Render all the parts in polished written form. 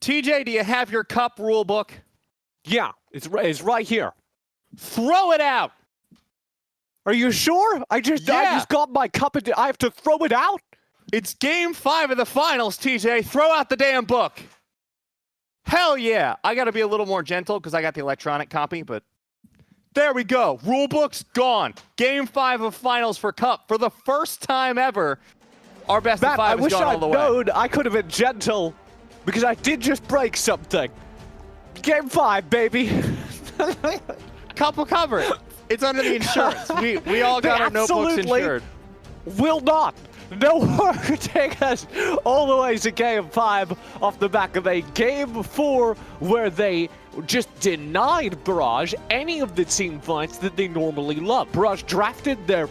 TJ, do you have your cup rule book? Yeah, it's right here. Throw it out. Are you sure? I just got my cup and I have to throw it out? It's game 5 of the finals, TJ. Throw out the damn book. Hell yeah. I got to be a little more gentle because I got the electronic copy, but there we go. Rulebook's gone. Game 5 of finals for Cup. For the first time ever, our best of 5 has gone all the way. I wish I'd known I could have been gentle because I did just break something. Game 5, baby. Cup will cover it. It's under the insurance. We all got our notebooks insured. Will not. No one could take us all the way to Game 5 off the back of a Game 4 where they just denied Barrage any of the team fights that they normally love. Barrage drafted their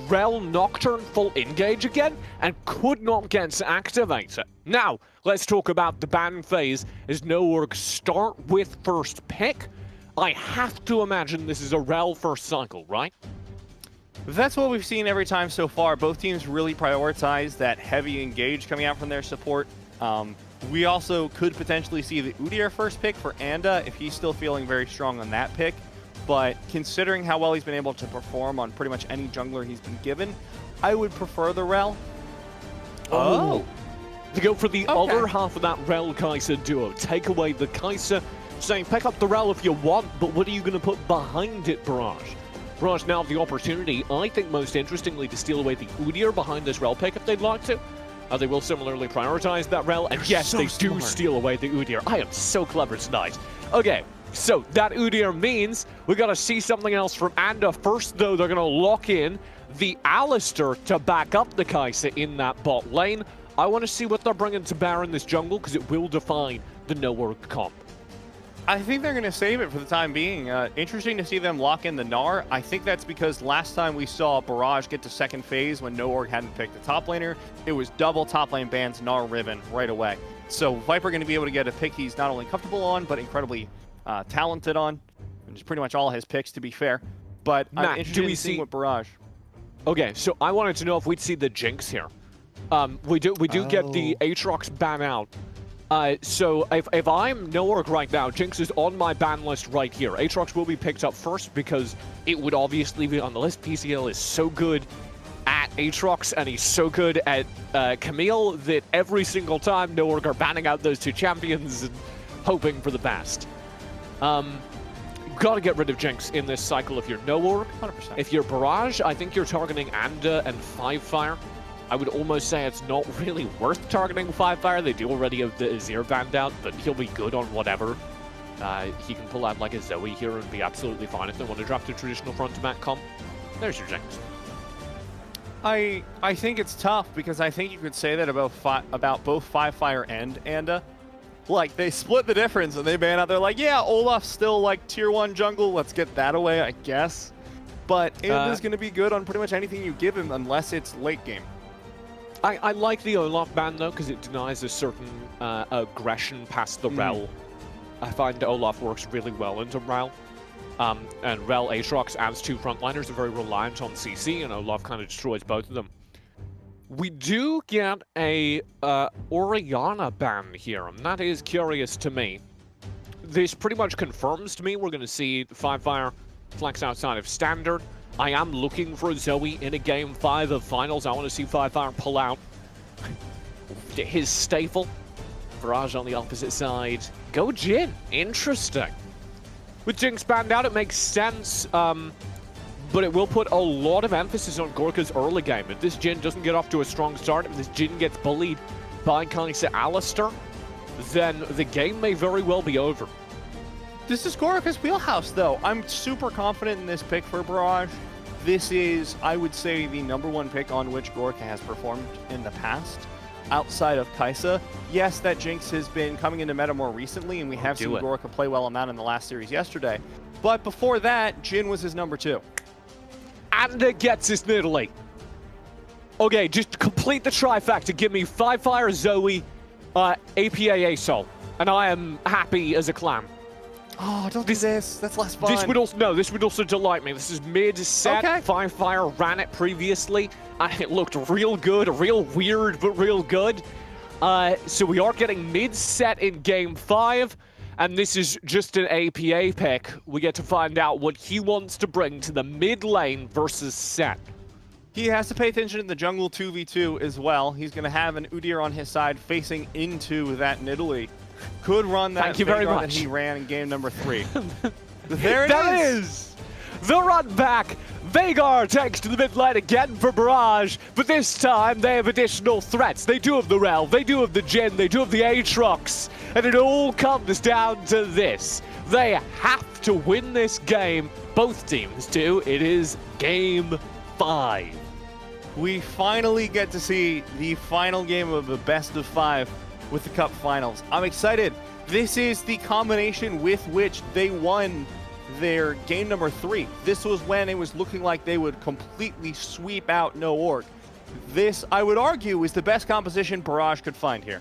Rel Nocturne full engage again and could not get to activate it. Now, let's talk about the ban phase as NoOrg start with first pick. I have to imagine this is a Rel first cycle, right? That's what we've seen every time so far. Both teams really prioritize that heavy engage coming out from their support. We also could potentially see the Udyr first pick for Anda if he's still feeling very strong on that pick. But considering how well he's been able to perform on pretty much any jungler he's been given, I would prefer the Rel. Oh. To go for the other half of that Rel Kai'Sa duo. Take away the Kai'Sa, saying pick up the Rel if you want, but what are you going to put behind it, Barrage? Barrage now have the opportunity, I think most interestingly, to steal away the Udyr behind this Rel pick if they'd like to. They will similarly prioritize that Rel, and yes, they do steal away the Udyr. I am so clever tonight. Okay, so that Udyr means we got to see something else from Anda. First, though, they're going to lock in the Alistar to back up the Kai'Sa in that bot lane. I want to see what they're bringing to bear in this jungle, because it will define the NoOrg comp. I think they're going to save it for the time being. Interesting to see them lock in the Gnar. I think that's because last time we saw Barrage get to second phase when NoOrg hadn't picked the top laner, it was double top lane bans Gnar Riven right away. So Viper going to be able to get a pick he's not only comfortable on, but incredibly talented on. And just pretty much all his picks, to be fair. But Matt, I'm interested in seeing what Barrage. Okay, so I wanted to know if we'd see the Jinx here. We do get the Aatrox ban out. So if I'm NoOrg right now, Jinx is on my ban list right here. Aatrox will be picked up first because it would obviously be on the list. PCL is so good at Aatrox and he's so good at Camille that every single time NoOrg are banning out those two champions and hoping for the best. Got to get rid of Jinx in this cycle if you're NoOrg. 100%. If you're Barrage, I think you're targeting Anda and 5-Fire. I would almost say it's not really worth targeting 5-Fire. They do already have the Azir banned out, but he'll be good on whatever. He can pull out like a Zoe here and be absolutely fine if they want to draft a traditional front-to-back comp. There's your Jinx. I think it's tough because I think you could say that about both 5-Fire and Anda. Like, they split the difference and they ban out. They're like, yeah, Olaf's still like tier 1 jungle. Let's get that away, I guess. But Anda's going to be good on pretty much anything you give him unless it's late game. I like the Olaf ban, though, because it denies a certain aggression past the Rel. I find Olaf works really well into Rel. And Rel Aatrox as two frontliners are very reliant on CC, and Olaf kind of destroys both of them. We do get a Orianna ban here, and that is curious to me. This pretty much confirms to me we're going to see 5-Fire flex outside of Standard. I am looking for Zoe in a Game 5 of Finals. I want to see 5-Fire pull out his staple. Barrage on the opposite side. Go Jhin. Interesting. With Jinx banned out, it makes sense, but it will put a lot of emphasis on Gorka's early game. If this Jhin doesn't get off to a strong start, if this Jhin gets bullied by Kai'Sa Alistar, then the game may very well be over. This is Gorka's wheelhouse, though. I'm super confident in this pick for Barrage. This is, I would say, the #1 pick on which Gorka has performed in the past. Outside of Kai'Sa, yes, that Jinx has been coming into meta more recently, and we have seen Gorka play well on that in the last series yesterday. But before that, Jhin was his #2. Anda gets his Nidalee. Okay, just complete the trifecta. Give me 5-Fire, Zoe, APA Asol, and I am happy as a clam. Oh, don't do this. That's less fun. This would also delight me. This is mid-set. Okay. 5-Fire ran it previously. It looked real good, real weird, but real good. So we are getting mid-set in Game 5, and this is just an APA pick. We get to find out what he wants to bring to the mid lane versus Set. He has to pay attention to the jungle 2v2 as well. He's going to have an Udyr on his side facing into that Nidalee. Could run that Thank you very much. that he ran in game number 3. There it is! The run back. Veigar takes to the mid lane again for Barrage, but this time they have additional threats. They do have the Rel, they do have the Jhin, they do have the Aatrox, and it all comes down to this. They have to win this game. Both teams do. It is Game 5. We finally get to see the final game of the best of 5 with the Cup Finals. I'm excited. This is the combination with which they won their game number 3. This was when it was looking like they would completely sweep out No Org. This, I would argue, is the best composition Barrage could find here.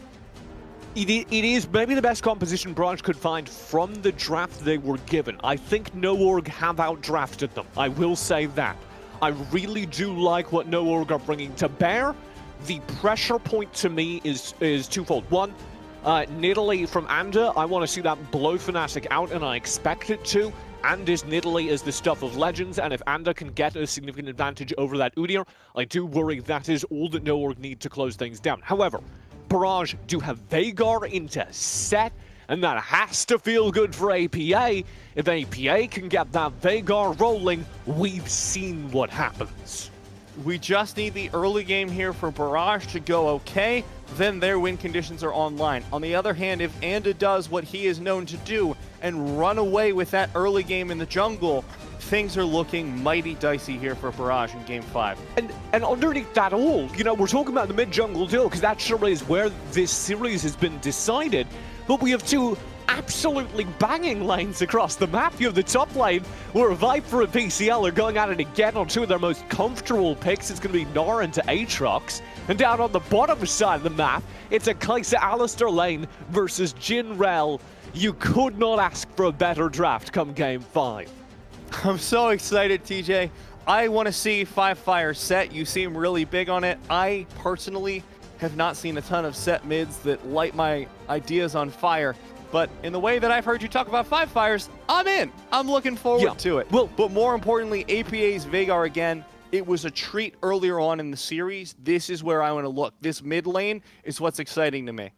It is maybe the best composition Barrage could find from the draft they were given. I think No Org have outdrafted them. I will say that. I really do like what No Org are bringing to bear. The pressure point to me is twofold. One, Nidalee from Anda, I want to see that blow Fnatic out, and I expect it to. Anda's Nidalee is the stuff of legends, and if Anda can get a significant advantage over that Udyr, I do worry that is all that No Org need to close things down. However, Barrage do have Veigar into Set, and that has to feel good for APA. If APA can get that Veigar rolling, we've seen what happens. We just need the early game here for Barrage to go okay, then their win conditions are online. On the other hand, if Anda does what he is known to do and run away with that early game in the jungle, things are looking mighty dicey here for Barrage in Game 5. And underneath that all, you know, we're talking about the mid-jungle deal, because that sure is where this series has been decided, but we have two absolutely banging lanes across the map. You have the top lane, where Viper and PCL are going at it again on two of their most comfortable picks. It's going to be Nara into Aatrox. And down on the bottom side of the map, it's a Kai'Sa Alistar lane versus Jhin Rel. You could not ask for a better draft come Game 5. I'm so excited, TJ. I want to see 5-Fire Set. You seem really big on it. I personally have not seen a ton of Set mids that light my ideas on fire. But in the way that I've heard you talk about 5-Fires, I'm in. I'm looking forward to it. Well, but more importantly, APA's Veigar again. It was a treat earlier on in the series. This is where I want to look. This mid lane is what's exciting to me.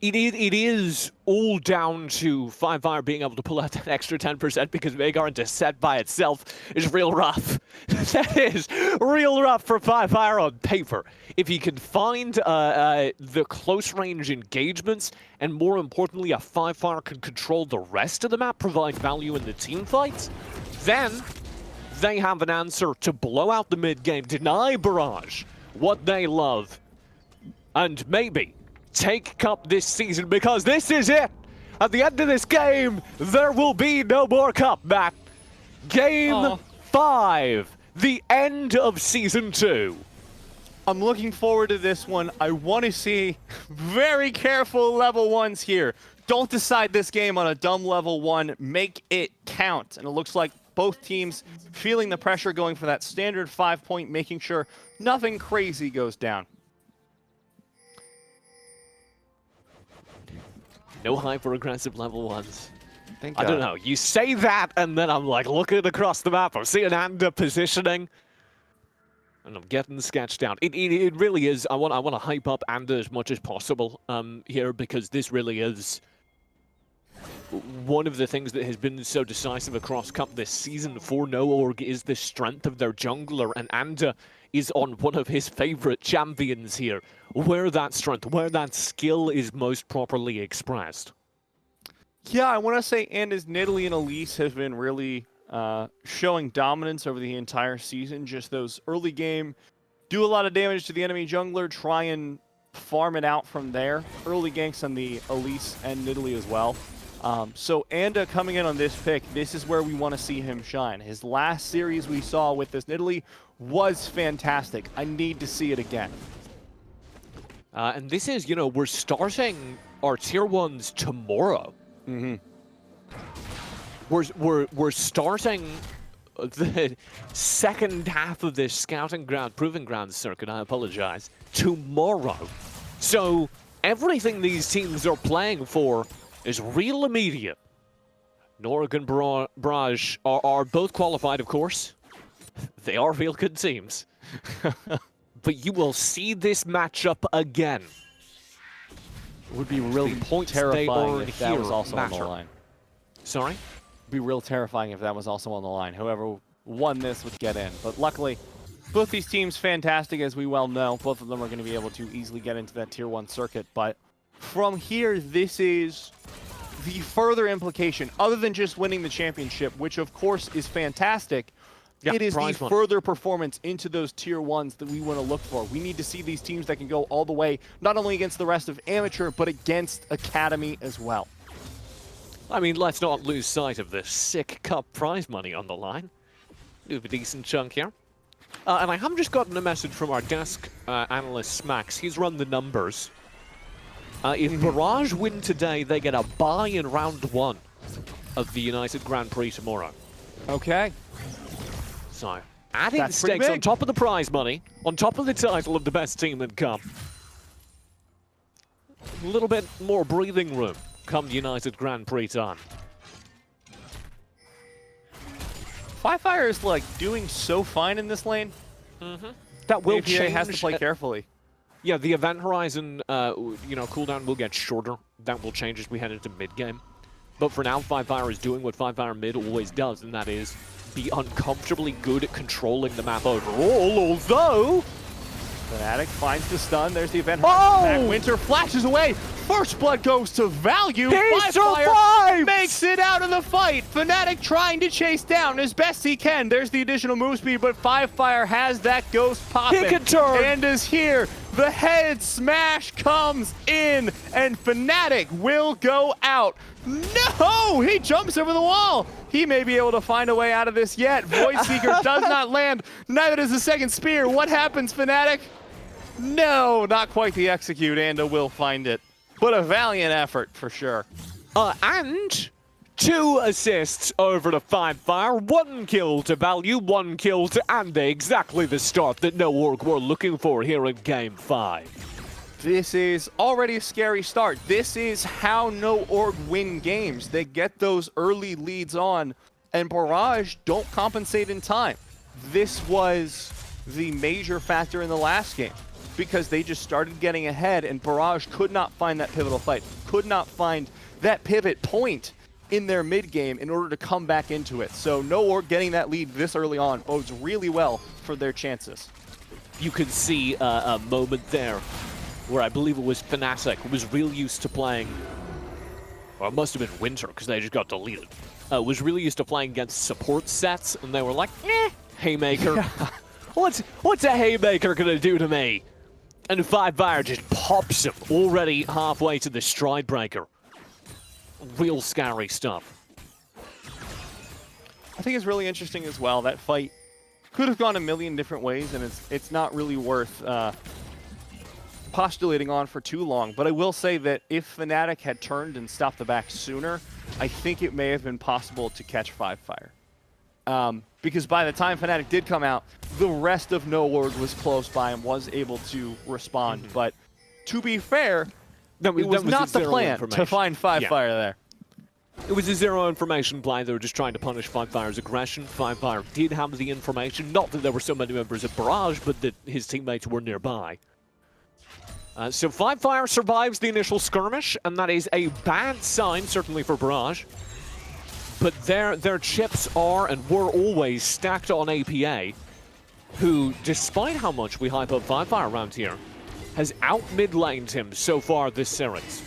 It is all down to 5-Fire being able to pull out that extra 10% because Veigar into Set by itself is real rough. That is real rough for 5-Fire on paper. If he can find the close range engagements, and more importantly, a 5-Fire can control the rest of the map, provide value in the team fights, then they have an answer to blow out the mid game, deny Barrage what they love, and maybe take Cup this season, because this is it. At the end of this game, there will be no more Cup, Matt. Game 5, the end of Season 2. I'm looking forward to this one. I want to see very careful level 1s here. Don't decide this game on a dumb level 1. Make it count. And it looks like both teams feeling the pressure, going for that standard 5-point, making sure nothing crazy goes down. No hyper-aggressive level 1s. Thank God. I don't know. You say that, and then I'm like looking across the map. I'm seeing Anda positioning, and I'm getting sketched out. It really is. I want to hype up Anda as much as possible here, because this really is one of the things that has been so decisive across Cup this season for No Org is the strength of their jungler, and Anda is on one of his favorite champions here, where that strength, where that skill is most properly expressed. Yeah, I want to say Anda's Nidalee and Elise have been really showing dominance over the entire season. Just those early game, do a lot of damage to the enemy jungler, try and farm it out from there. Early ganks on the Elise and Nidalee as well. So Anda coming in on this pick, this is where we want to see him shine. His last series we saw with this Nidalee was fantastic. I need to see it again. And this is, you know, we're starting our tier 1s tomorrow. Mm-hmm. We're starting the second half of this scouting ground, proving ground circuit, I apologize, tomorrow. So everything these teams are playing for is real immediate. Norg and Barrage are both qualified, of course. They are real good teams. But you will see this matchup again. It would be really terrifying if that was also on the line. Sorry? It'd be real terrifying if that was also on the line. Whoever won this would get in. But luckily, both these teams fantastic, as we well know. Both of them are going to be able to easily get into that Tier 1 circuit. But from here, this is the further implication, other than just winning the championship, which of course is fantastic. Yeah, it is the further performance into those Tier 1s that we want to look for. We need to see these teams that can go all the way, not only against the rest of Amateur, but against Academy as well. I mean, let's not lose sight of the sick cup prize money on the line. We have a decent chunk here. And I have just gotten a message from our desk analyst, Smax. He's run the numbers. If Barrage win today, they get a bye in round 1 of the United Grand Prix tomorrow. Okay. So, adding the stakes on top of the prize money, on top of the title of the best team in Cup. A little bit more breathing room come United Grand Prix time. Firefire is like doing so fine in this lane. That will change. Has to play carefully. Yeah, the event horizon, cooldown will get shorter. That will change as we head into mid game. But for now, Firefire is doing what Firefire mid always does, and that is be uncomfortably good at controlling the map overall, although... Fnatic finds the stun. There's the event horizon. Winter flashes away. First blood goes to Value. Firefire makes it out of the fight. Fnatic trying to chase down as best he can. There's the additional move speed, but Firefire has that ghost popping. He can turn. And is here. The head smash comes in, and Fnatic will go out. No! He jumps over the wall. He may be able to find a way out of this yet. Void Seeker does not land. Neither does the second spear. What happens, Fnatic? No, not quite the execute. Anda will find it. But a valiant effort, for sure. And 2 assists over to Firefire. 1 kill to Value, 1 kill to Anda. Exactly the start that No Org were looking for here in Game 5. This is already a scary start. This is how No Org win games. They get those early leads on, and Barrage don't compensate in time. This was the major factor in the last game, because they just started getting ahead, and Barrage could not find that pivotal fight, could not find that pivot point in their mid game in order to come back into it. So No Org getting that lead this early on bodes really well for their chances. You could see a moment there where I believe it was Fnatic was real used to playing, or it must have been Winter because they just got deleted, was really used to playing against support sets, and they were like, Haymaker. What's a Haymaker gonna do to me? And Firefire just pops him already halfway to the Stride Breaker. Real scary stuff. I think it's really interesting as well. That fight could have gone a million different ways, and it's not really worth postulating on for too long. But I will say that if Fnatic had turned and stopped the back sooner, I think it may have been possible to catch Firefire. Because by the time Fnatic did come out, the rest of No Org was close by and was able to respond. But to be fair, it was not the plan to find Firefire there. It was a zero information play. They were just trying to punish Firefire's aggression. Firefire did have the information. Not that there were so many members of Barrage, but that his teammates were nearby. So Firefire survives the initial skirmish, and that is a bad sign, certainly for Barrage. But their chips are and were always stacked on APA, who, despite how much we hype up Firefire around here, has out-mid-laned him so far this series.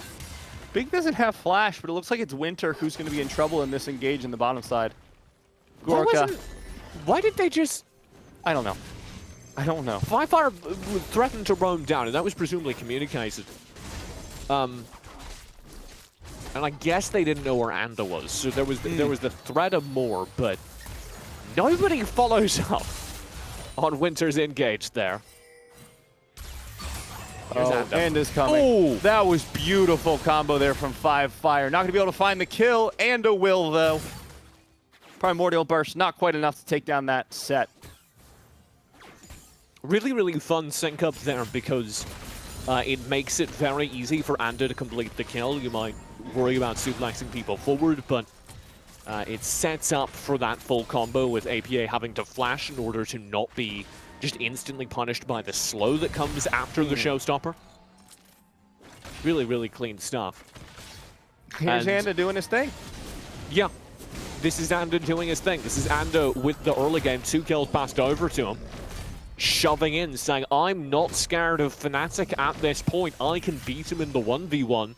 Big doesn't have flash, but it looks like it's Winter who's going to be in trouble in this engage in the bottom side. Gorka. Why did they just... I don't know. I don't know. Firefire threatened to roam down, and that was presumably communicated. And I guess they didn't know where Anda was, so there was the threat of more, but nobody follows up on Winter's engage there. Anda's coming. Ooh. That was beautiful combo there from Firefire. Not going to be able to find the kill. Anda will, though. Primordial Burst, not quite enough to take down that set. Really, really fun sync up there because It makes it very easy for Anda to complete the kill. You might worry about suplexing people forward, but it sets up for that full combo with APA having to flash in order to not be just instantly punished by the slow that comes after the showstopper. Really, really clean stuff. Here's Anda doing his thing. Yeah, this is Anda doing his thing. This is Anda with the early game, 2 kills passed over to him, shoving in, saying, I'm not scared of Fnatic at this point. I can beat him in the 1v1.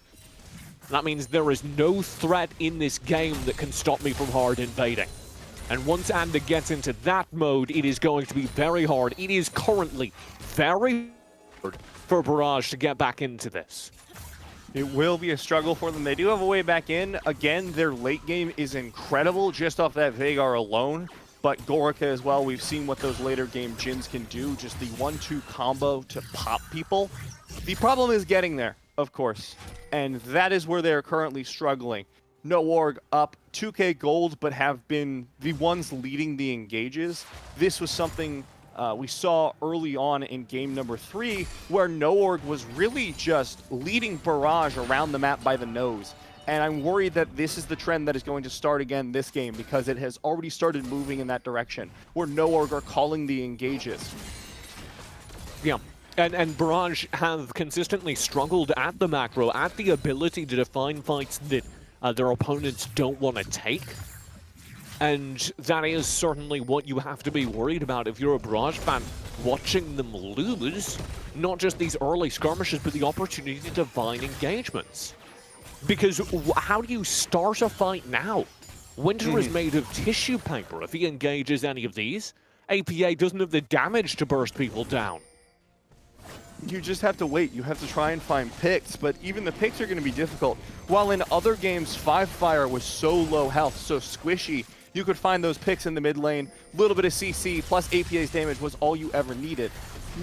That means there is no threat in this game that can stop me from hard invading. And once Anda gets into that mode, it is going to be very hard. It is currently very hard for Barrage to get back into this. It will be a struggle for them. They do have a way back in. Again, their late game is incredible just off that Veigar alone. But Gorica as well, we've seen what those later game Jins can do. Just the 1-2 combo to pop people. The problem is getting there, of course. And that is where they're currently struggling. NoOrg up 2k gold, but have been the ones leading the engages. This was something we saw early on in game number 3, where NoOrg was really just leading Barrage around the map by the nose. And I'm worried that this is the trend that is going to start again this game, because it has already started moving in that direction, where NoOrg are calling the engages. Yeah. And Barrage have consistently struggled at the macro, at the ability to define fights that their opponents don't want to take. And that is certainly what you have to be worried about if you're a Barrage fan, watching them lose, not just these early skirmishes, but the opportunity to define engagements. Because how do you start a fight now? Winter is made of tissue paper. If he engages any of these, APA doesn't have the damage to burst people down. You just have to wait. You have to try and find picks, but even the picks are going to be difficult. While in other games, 5Fire was so low health, so squishy, you could find those picks in the mid lane. A little bit of CC plus APA's damage was all you ever needed.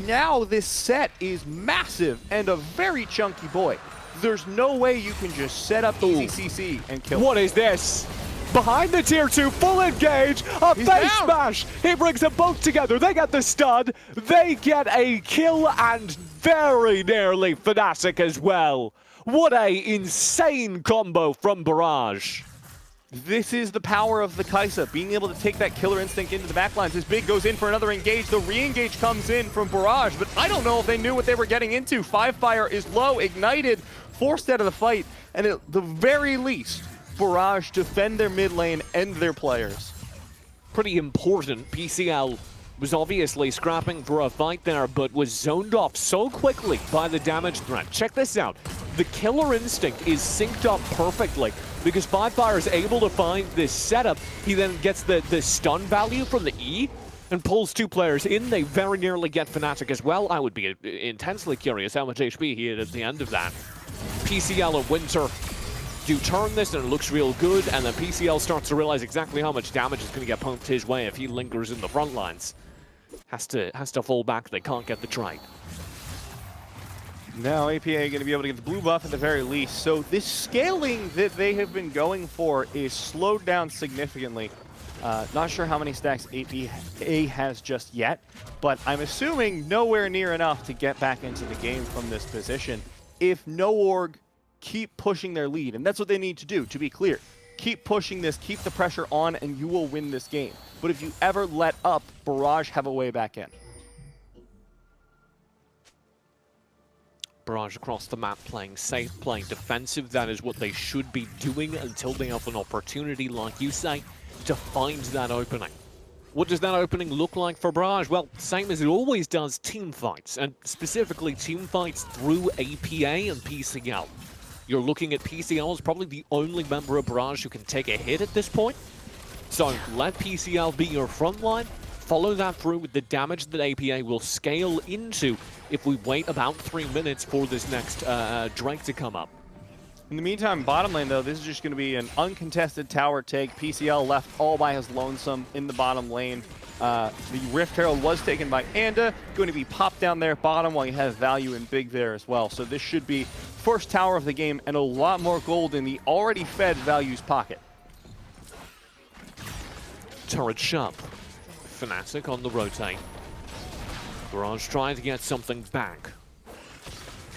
Now this set is massive and a very chunky boy. There's no way you can just set up easy CC and kill him. What is this? Behind the tier 2, full engage, a face smash! He brings them both together, they get the stun, they get a kill, and very nearly Fnatic as well. What a insane combo from Barrage. This is the power of the Kaisa, being able to take that killer instinct into the backlines. As Big goes in for another engage, the re-engage comes in from Barrage, but I don't know if they knew what they were getting into. 5Fire is low, ignited, forced out of the fight, and at the very least, Barrage defend their mid lane and their players. Pretty important. PCL was obviously scrapping for a fight there, but was zoned off so quickly by the damage threat. Check this out. The killer instinct is synced up perfectly because 5Fire is able to find this setup. He then gets the stun value from the E and pulls 2 players in. They very nearly get Fnatic as well. I would be intensely curious how much HP he had at the end of that. PCL and Winter do turn this and it looks real good, and then PCL starts to realize exactly how much damage is going to get pumped his way if he lingers in the front lines. Has to fall back. They can't get the trade. Now APA going to be able to get the blue buff at the very least. So this scaling that they have been going for is slowed down significantly. Not sure how many stacks APA has just yet, but I'm assuming nowhere near enough to get back into the game from this position. If NoOrg keep pushing their lead, and that's what they need to do, to be clear. Keep pushing this, keep the pressure on, and you will win this game. But if you ever let up, Barrage have a way back in. Barrage across the map playing safe, playing defensive. That is what they should be doing until they have an opportunity, like you say, to find that opening. What does that opening look like for Barrage? Well, same as it always does, team fights, and specifically team fights through APA and PCL. You're looking at PCL as probably the only member of Barrage who can take a hit at this point. So let PCL be your front line. Follow that through with the damage that APA will scale into if we wait about 3 minutes for this next Drake to come up. In the meantime, bottom lane, though, this is just going to be an uncontested tower take. PCL left all by his lonesome in the bottom lane. The Rift Herald was taken by Anda, going to be popped down there bottom while he has value in Big there as well. So this should be first tower of the game and a lot more gold in the already fed Value's pocket. Turret shop. Fnatic on the rotate. Barrage trying to get something back.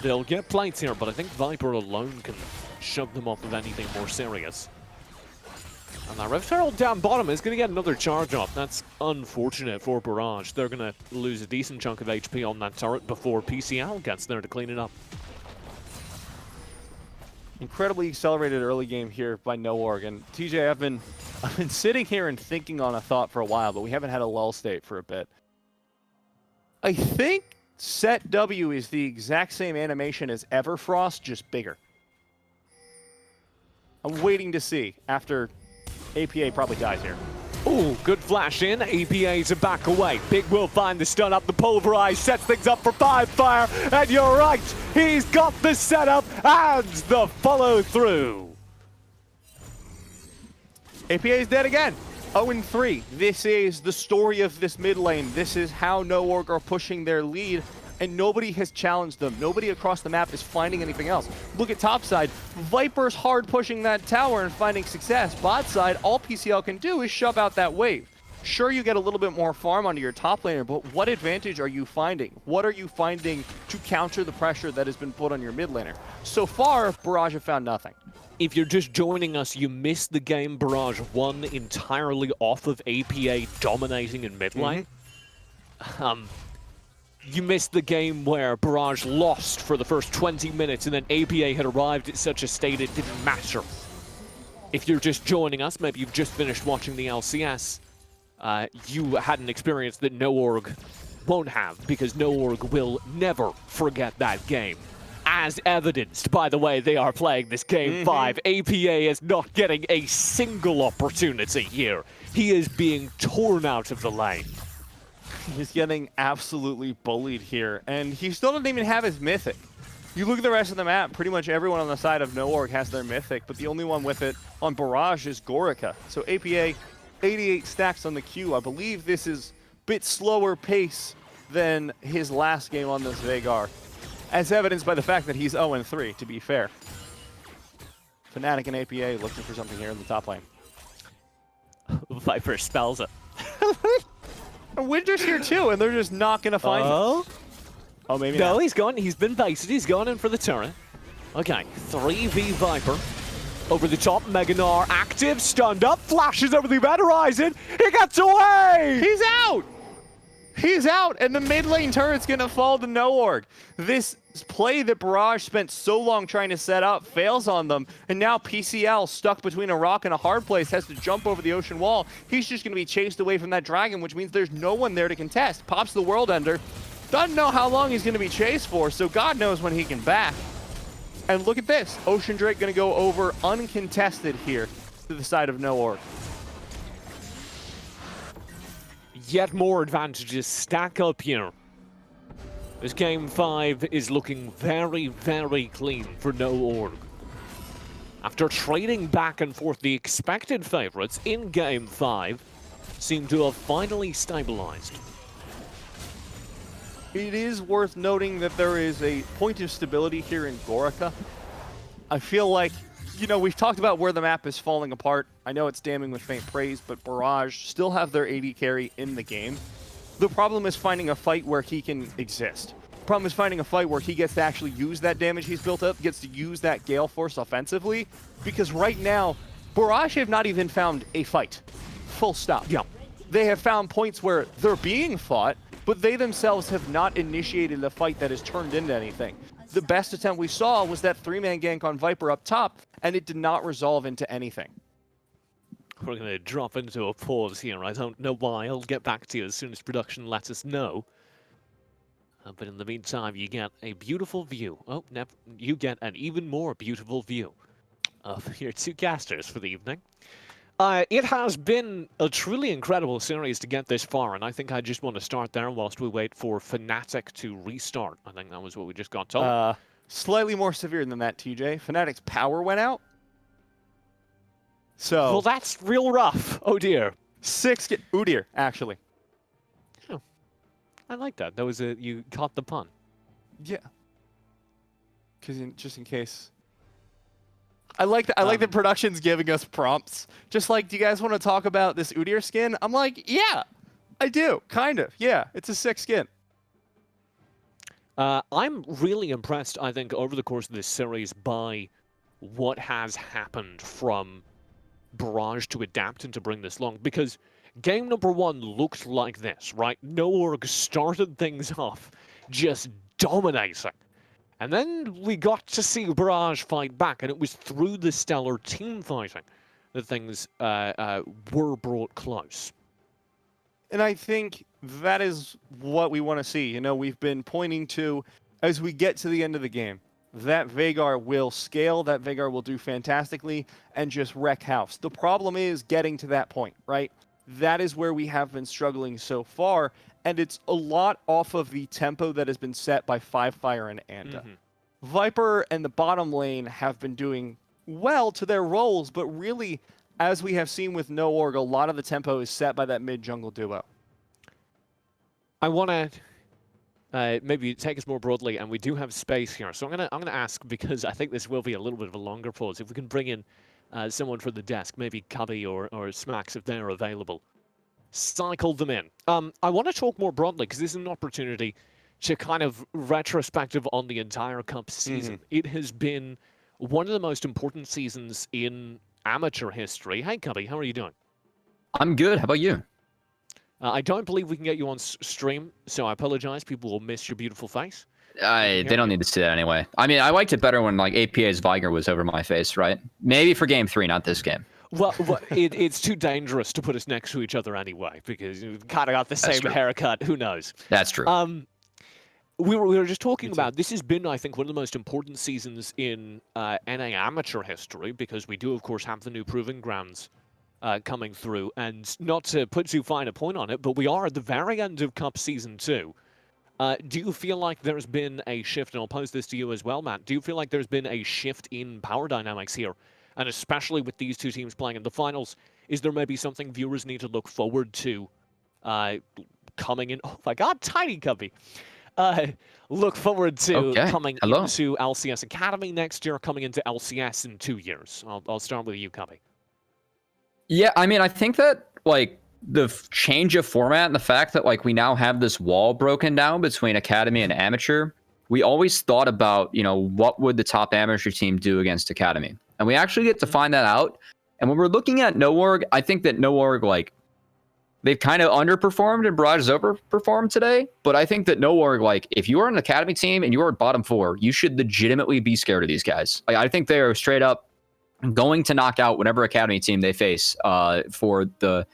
They'll get plates here, but I think Viper alone can shove them off of anything more serious. And that Rift Herald down bottom is going to get another charge off. That's unfortunate for Barrage. They're going to lose a decent chunk of HP on that turret before PCL gets there to clean it up. Incredibly accelerated early game here by NoOrg. And TJ, I've been sitting here and thinking on a thought for a while, but we haven't had a lull state for a bit. I think Set W is the exact same animation as Everfrost, just bigger. I'm waiting to see after APA probably dies here. Ooh, good flash in. APA to back away. Big will find the stun up. The Pulverize sets things up for 5 fire. And you're right, he's got the setup and the follow through. APA is dead again. 0-3. This is the story of this mid lane. This is how NoOrg are pushing their lead, and nobody has challenged them. Nobody across the map is finding anything else. Look at top side. Viper's hard pushing that tower and finding success. Bot side, all PCL can do is shove out that wave. Sure, you get a little bit more farm onto your top laner, but what advantage are you finding? What are you finding to counter the pressure that has been put on your mid laner? So far, Barrage have found nothing. If you're just joining us, you missed the game Barrage won entirely off of APA dominating in mid lane. You missed the game where Barrage lost for the first 20 minutes and then APA had arrived at such a state it didn't matter. If you're just joining us, maybe you've just finished watching the LCS, you had an experience that NoOrg won't have, because NoOrg will never forget that game. As evidenced by the way they are playing this game 5. APA is not getting a single opportunity here. He is being torn out of the lane. He's getting absolutely bullied here, and he still doesn't even have his mythic. You look at the rest of the map, pretty much everyone on the side of NoOrg has their mythic, but the only one with it on Barrage is Gorica. So APA, 88 stacks on the queue. I believe this is a bit slower pace than his last game on this Veigar, as evidenced by the fact that he's 0-3, to be fair. Fnatic and APA looking for something here in the top lane. Viper spells it. Winter's here too, and they're just not going to find him. Oh, maybe no, not. he's gone. He's been baited. He's gone in for the turret. Okay, 3v Viper. Over the top, Meganar active, stunned up, flashes over the event horizon. He gets away! He's out! He's out, and the mid lane turret's going to fall to NoOrg. This play that Barrage spent so long trying to set up fails on them, and now PCL, stuck between a rock and a hard place, has to jump over the ocean wall. He's just going to be chased away from that dragon, which means there's no one there to contest. Pops the World Ender. Doesn't know how long he's going to be chased for, so God knows when he can back. And look at this. Ocean Drake going to go over uncontested here to the side of NoOrg. Yet more advantages stack up here. This game 5 is looking very, very clean for NoOrg. After trading back and forth, the expected favorites in game 5 seem to have finally stabilized. It is worth noting that there is a point of stability here in Gorica. I feel like, you know, we've talked about where the map is falling apart. I know it's damning with faint praise, but Barrage still have their AD carry in the game. The problem is finding a fight where he can exist. The problem is finding a fight where he gets to actually use that damage he's built up, gets to use that Gale Force offensively, because right now, Barrage have not even found a fight. Full stop. Yeah. They have found points where they're being fought, but they themselves have not initiated a fight that has turned into anything. The best attempt we saw was that 3-man gank on Viper up top, and it did not resolve into anything. We're going to drop into a pause here. I don't know why. I'll get back to you as soon as production lets us know. But in the meantime, you get a beautiful view. Oh, you get an even more beautiful view of your two casters for the evening. It has been a truly incredible series to get this far, and I think I just want to start there whilst we wait for Fnatic to restart. I think that was what we just got told. Slightly more severe than that, TJ. Fnatic's power went out. So well, that's real rough. Oh dear. Udyr, actually. Oh, I like that. That was you caught the pun. Yeah. Because just in case. I like that production's giving us prompts. Just like, do you guys want to talk about this Udyr skin? I'm like, yeah, I do. Kind of. Yeah, it's a sick skin. I'm really impressed, I think, over the course of this series by what has happened from Barrage to adapt and to bring this long, because game number 1 looked like this, right? NoOrg started things off just dominating. And then we got to see Barrage fight back, and it was through the stellar team fighting that things were brought close. And I think that is what we want to see. You know, we've been pointing to, as we get to the end of the game, that Veigar will scale, that Veigar will do fantastically, and just wreck house. The problem is getting to that point, right? That is where we have been struggling so far, and it's a lot off of the tempo that has been set by Five Fire and Anda. Viper and the bottom lane have been doing well to their roles, but really, as we have seen with NoOrg, a lot of the tempo is set by that mid-jungle duo. I want to maybe take us more broadly, and we do have space here. So I'm gonna ask, because I think this will be a little bit of a longer pause, if we can bring in someone from the desk, maybe Cubby or Smacks if they're available. Cycle them in. I want to talk more broadly, because this is an opportunity to kind of retrospective on the entire Cup season. It has been one of the most important seasons in amateur history. Hey, Cubby, how are you doing? I'm good. How about you? I don't believe we can get you on stream, so I apologize. People will miss your beautiful face. They don't need to see that anyway. I mean, I liked it better when like APA's Viger was over my face, right? Maybe for game 3, not this game. Well, it's too dangerous to put us next to each other anyway, because we've kind of got the same haircut. Who knows? That's true. We were just talking about, this has been, I think, one of the most important seasons in NA amateur history, because we do, of course, have the new Proving Grounds coming through. And not to put too fine a point on it, but we are at the very end of Cup Season 2. Do you feel like there's been a shift, and I'll pose this to you as well, Matt, do you feel like there's been a shift in power dynamics here? And especially with these two teams playing in the finals, is there maybe something viewers need to look forward to coming in? Oh my god, tiny Cubby! Look forward to coming into LCS Academy next year, coming into LCS in 2 years. I'll start with you, Cubby. Yeah, I mean, I think that like the change of format and the fact that like we now have this wall broken down between academy and amateur, we always thought about, you know, what would the top amateur team do against academy, and we actually get to find that out. And when we're looking at NoOrg, I think that NoOrg, like, they've kind of underperformed and Barrage has overperformed today. But I think that NoOrg, like, if you are an academy team and you are at bottom 4, you should legitimately be scared of these guys. Like, I think they are straight up going to knock out whatever academy team they face for the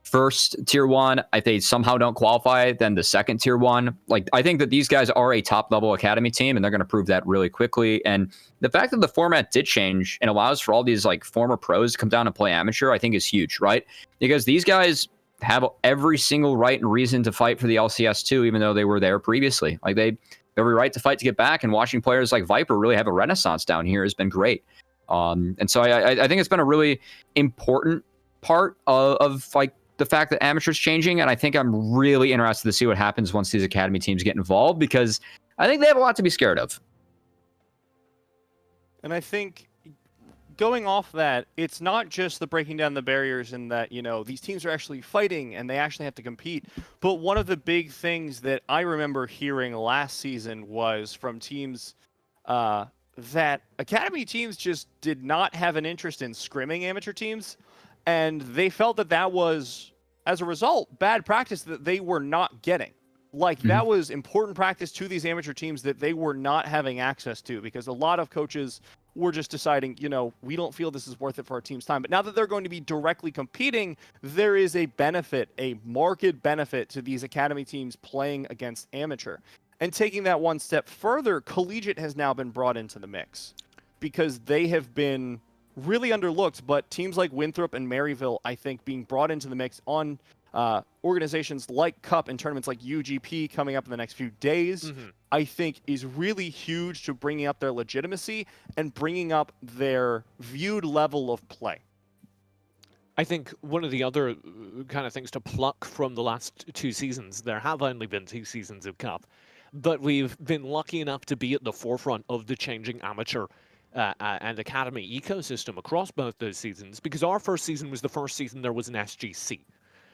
first tier 1. If they somehow don't qualify, then the second tier 1. Like, I think that these guys are a top level academy team, and they're going to prove that really quickly. And the fact that the format did change and allows for all these like former pros to come down and play amateur, I think is huge, right? Because these guys have every single right and reason to fight for the LCS too, even though they were there previously. Like, they have every right to fight to get back, and watching players like Viper really have a renaissance down here has been great. And so I think it's been a really important part of like the fact that amateur's changing, and I think I'm really interested to see what happens once these academy teams get involved, because I think they have a lot to be scared of. And I think going off that, it's not just the breaking down the barriers and that, you know, these teams are actually fighting and they actually have to compete. But one of the big things that I remember hearing last season was from teams that academy teams just did not have an interest in scrimming amateur teams. And they felt that that was, as a result, bad practice that they were not getting. Like, that was important practice to these amateur teams that they were not having access to, because a lot of coaches were just deciding, you know, we don't feel this is worth it for our team's time. But now that they're going to be directly competing, there is a benefit, a marked benefit to these academy teams playing against amateur. And taking that one step further, collegiate has now been brought into the mix, because they have been really underlooked, but teams like Winthrop and Maryville, I think, being brought into the mix on organizations like Cup and tournaments like UGP coming up in the next few days, I think is really huge to bringing up their legitimacy and bringing up their viewed level of play. I think one of the other kind of things to pluck from the last 2 seasons, there have only been 2 seasons of Cup, but we've been lucky enough to be at the forefront of the changing amateur and academy ecosystem across both those seasons, because our first season was the first season there was an SGC.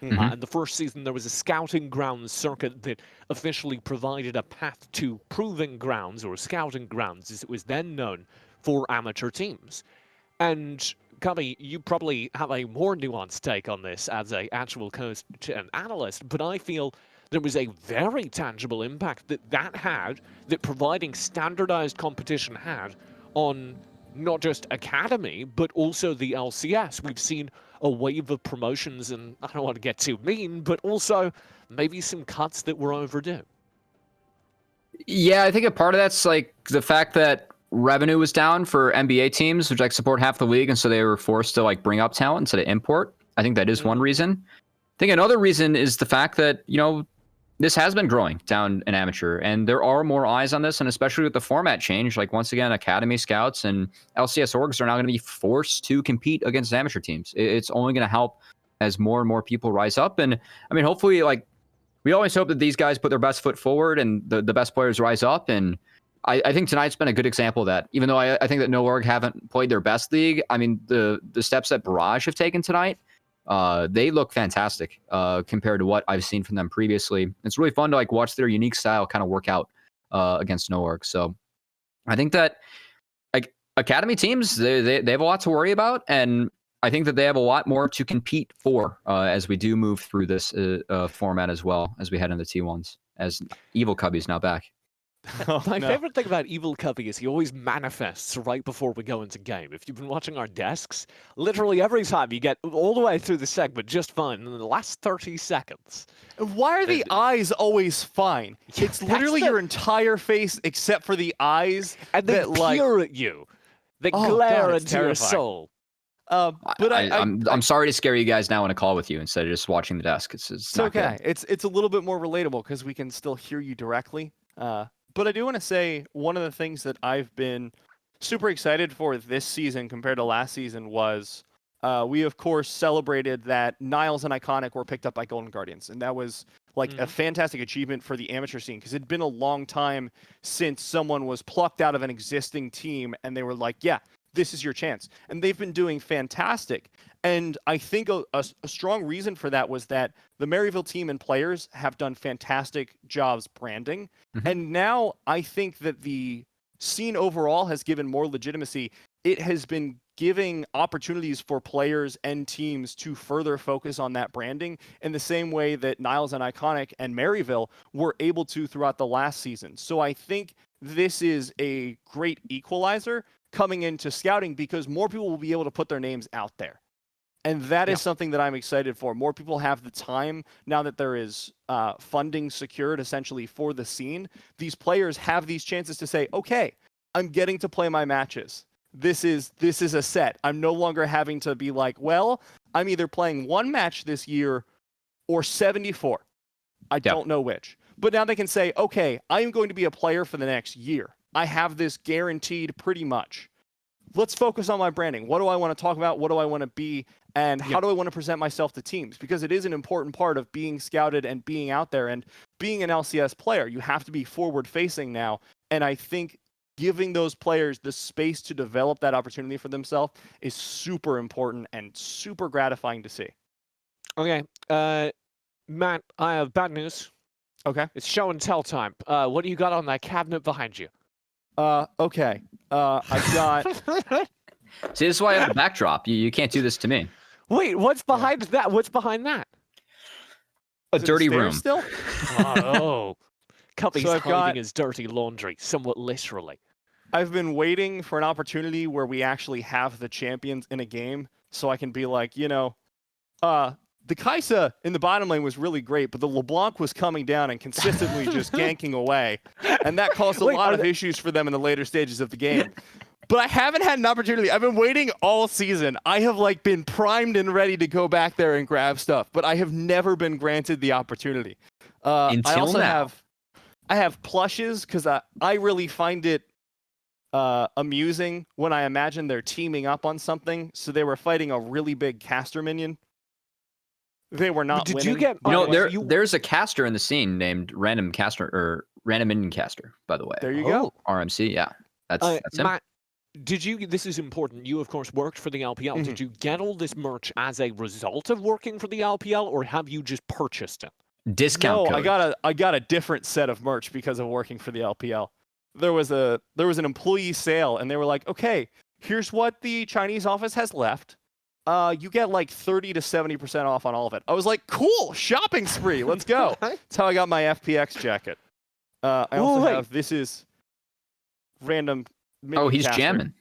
In the first season, there was a scouting grounds circuit that officially provided a path to proving grounds, or scouting grounds, as it was then known, for amateur teams. And Cubby, you probably have a more nuanced take on this as an actual coach and analyst, but I feel there was a very tangible impact that had, that providing standardized competition had on not just Academy, but also the LCS. We've seen a wave of promotions, and I don't want to get too mean, but also maybe some cuts that were overdue. Yeah, I think a part of that's like the fact that revenue was down for NBA teams, which like support half the league, and so they were forced to like bring up talent instead of import. I think that is one reason. I think another reason is the fact that, you know, this has been growing down in amateur, and there are more eyes on this, and especially with the format change, like once again, Academy scouts and LCS orgs are now going to be forced to compete against amateur teams. It's only going to help as more and more people rise up. And I mean, hopefully, like, we always hope that these guys put their best foot forward and the best players rise up. And I think tonight's been a good example of that. Even though I think that no org haven't played their best league, I mean, the steps that Barrage have taken tonight, they look fantastic compared to what I've seen from them previously. It's really fun to like watch their unique style kind of work out against no org. So I think that like Academy teams, they have a lot to worry about, and I think that they have a lot more to compete for as we do move through this format as well as we head into T1s, as Evil Cubby's now back. My favorite thing about Evil Cubby is he always manifests right before we go into game. If you've been watching our desks, literally every time you get all the way through the segment just fine in the last 30 seconds. Why are the eyes always fine? It's literally your entire face except for the eyes. And they peer at you. They glare into your soul. But I'm sorry to scare you guys now on a call with you instead of just watching the desk. It's not okay. good. It's a little bit more relatable because we can still hear you directly. But I do want to say one of the things that I've been super excited for this season compared to last season was we, of course, celebrated that Niles and Iconic were picked up by Golden Guardians. And that was like a fantastic achievement for the amateur scene because it'd been a long time since someone was plucked out of an existing team and they were like, yeah, this is your chance. And they've been doing fantastic. And I think a strong reason for that was that the Maryville team and players have done fantastic jobs branding. And now I think that the scene overall has given more legitimacy. It has been giving opportunities for players and teams to further focus on that branding in the same way that Niles and Iconic and Maryville were able to throughout the last season. So I think this is a great equalizer coming into scouting because more people will be able to put their names out there. And that is something that I'm excited for. More people have the time now that there is funding secured essentially for the scene. These players have these chances to say, okay, I'm getting to play my matches. This is a set. I'm no longer having to be like, well, I'm either playing one match this year or 74. I don't know which. But now they can say, okay, I'm going to be a player for the next year. I have this guaranteed pretty much. Let's focus on my branding. What do I want to talk about? What do I want to be? And how do I want to present myself to teams? Because it is an important part of being scouted and being out there and being an LCS player. You have to be forward facing now. And I think giving those players the space to develop that opportunity for themselves is super important and super gratifying to see. Okay. Matt, I have bad news. Okay. It's show and tell time. What do you got on that cabinet behind you? Okay. I've got... See, this is why I have a backdrop. You can't do this to me. Wait, what's behind that? What's behind that? A dirty room. Still? Oh. Cubby's So I've hiding got- his dirty laundry, somewhat literally. I've been waiting for an opportunity where we actually have the champions in a game so I can be like, you know, the Kaisa in the bottom lane was really great, but the LeBlanc was coming down and consistently just ganking away. And that caused a lot of issues for them in the later stages of the game. But I haven't had an opportunity. I've been waiting all season. I have like been primed and ready to go back there and grab stuff, but I have never been granted the opportunity. I also have plushes because I really find it amusing when I imagine they're teaming up on something. So they were fighting a really big caster minion. They were not winning. Did you get? You know, there's a caster in the scene named Random Caster or Random Minion Caster, by the way. There you go. RMC, yeah. That's him. Matt, did you? This is important. You, of course, worked for the LPL. Did you get all this merch as a result of working for the LPL, or have you just purchased it? Discount No, code. I got a different set of merch because of working for the LPL. There was an employee sale, and they were like, okay, here's what the Chinese office has left. You get like 30 to 70% off on all of it. I was like, cool, shopping spree, let's go. That's how I got my FPX jacket. I also have, this is random. Oh, he's caster. jamming.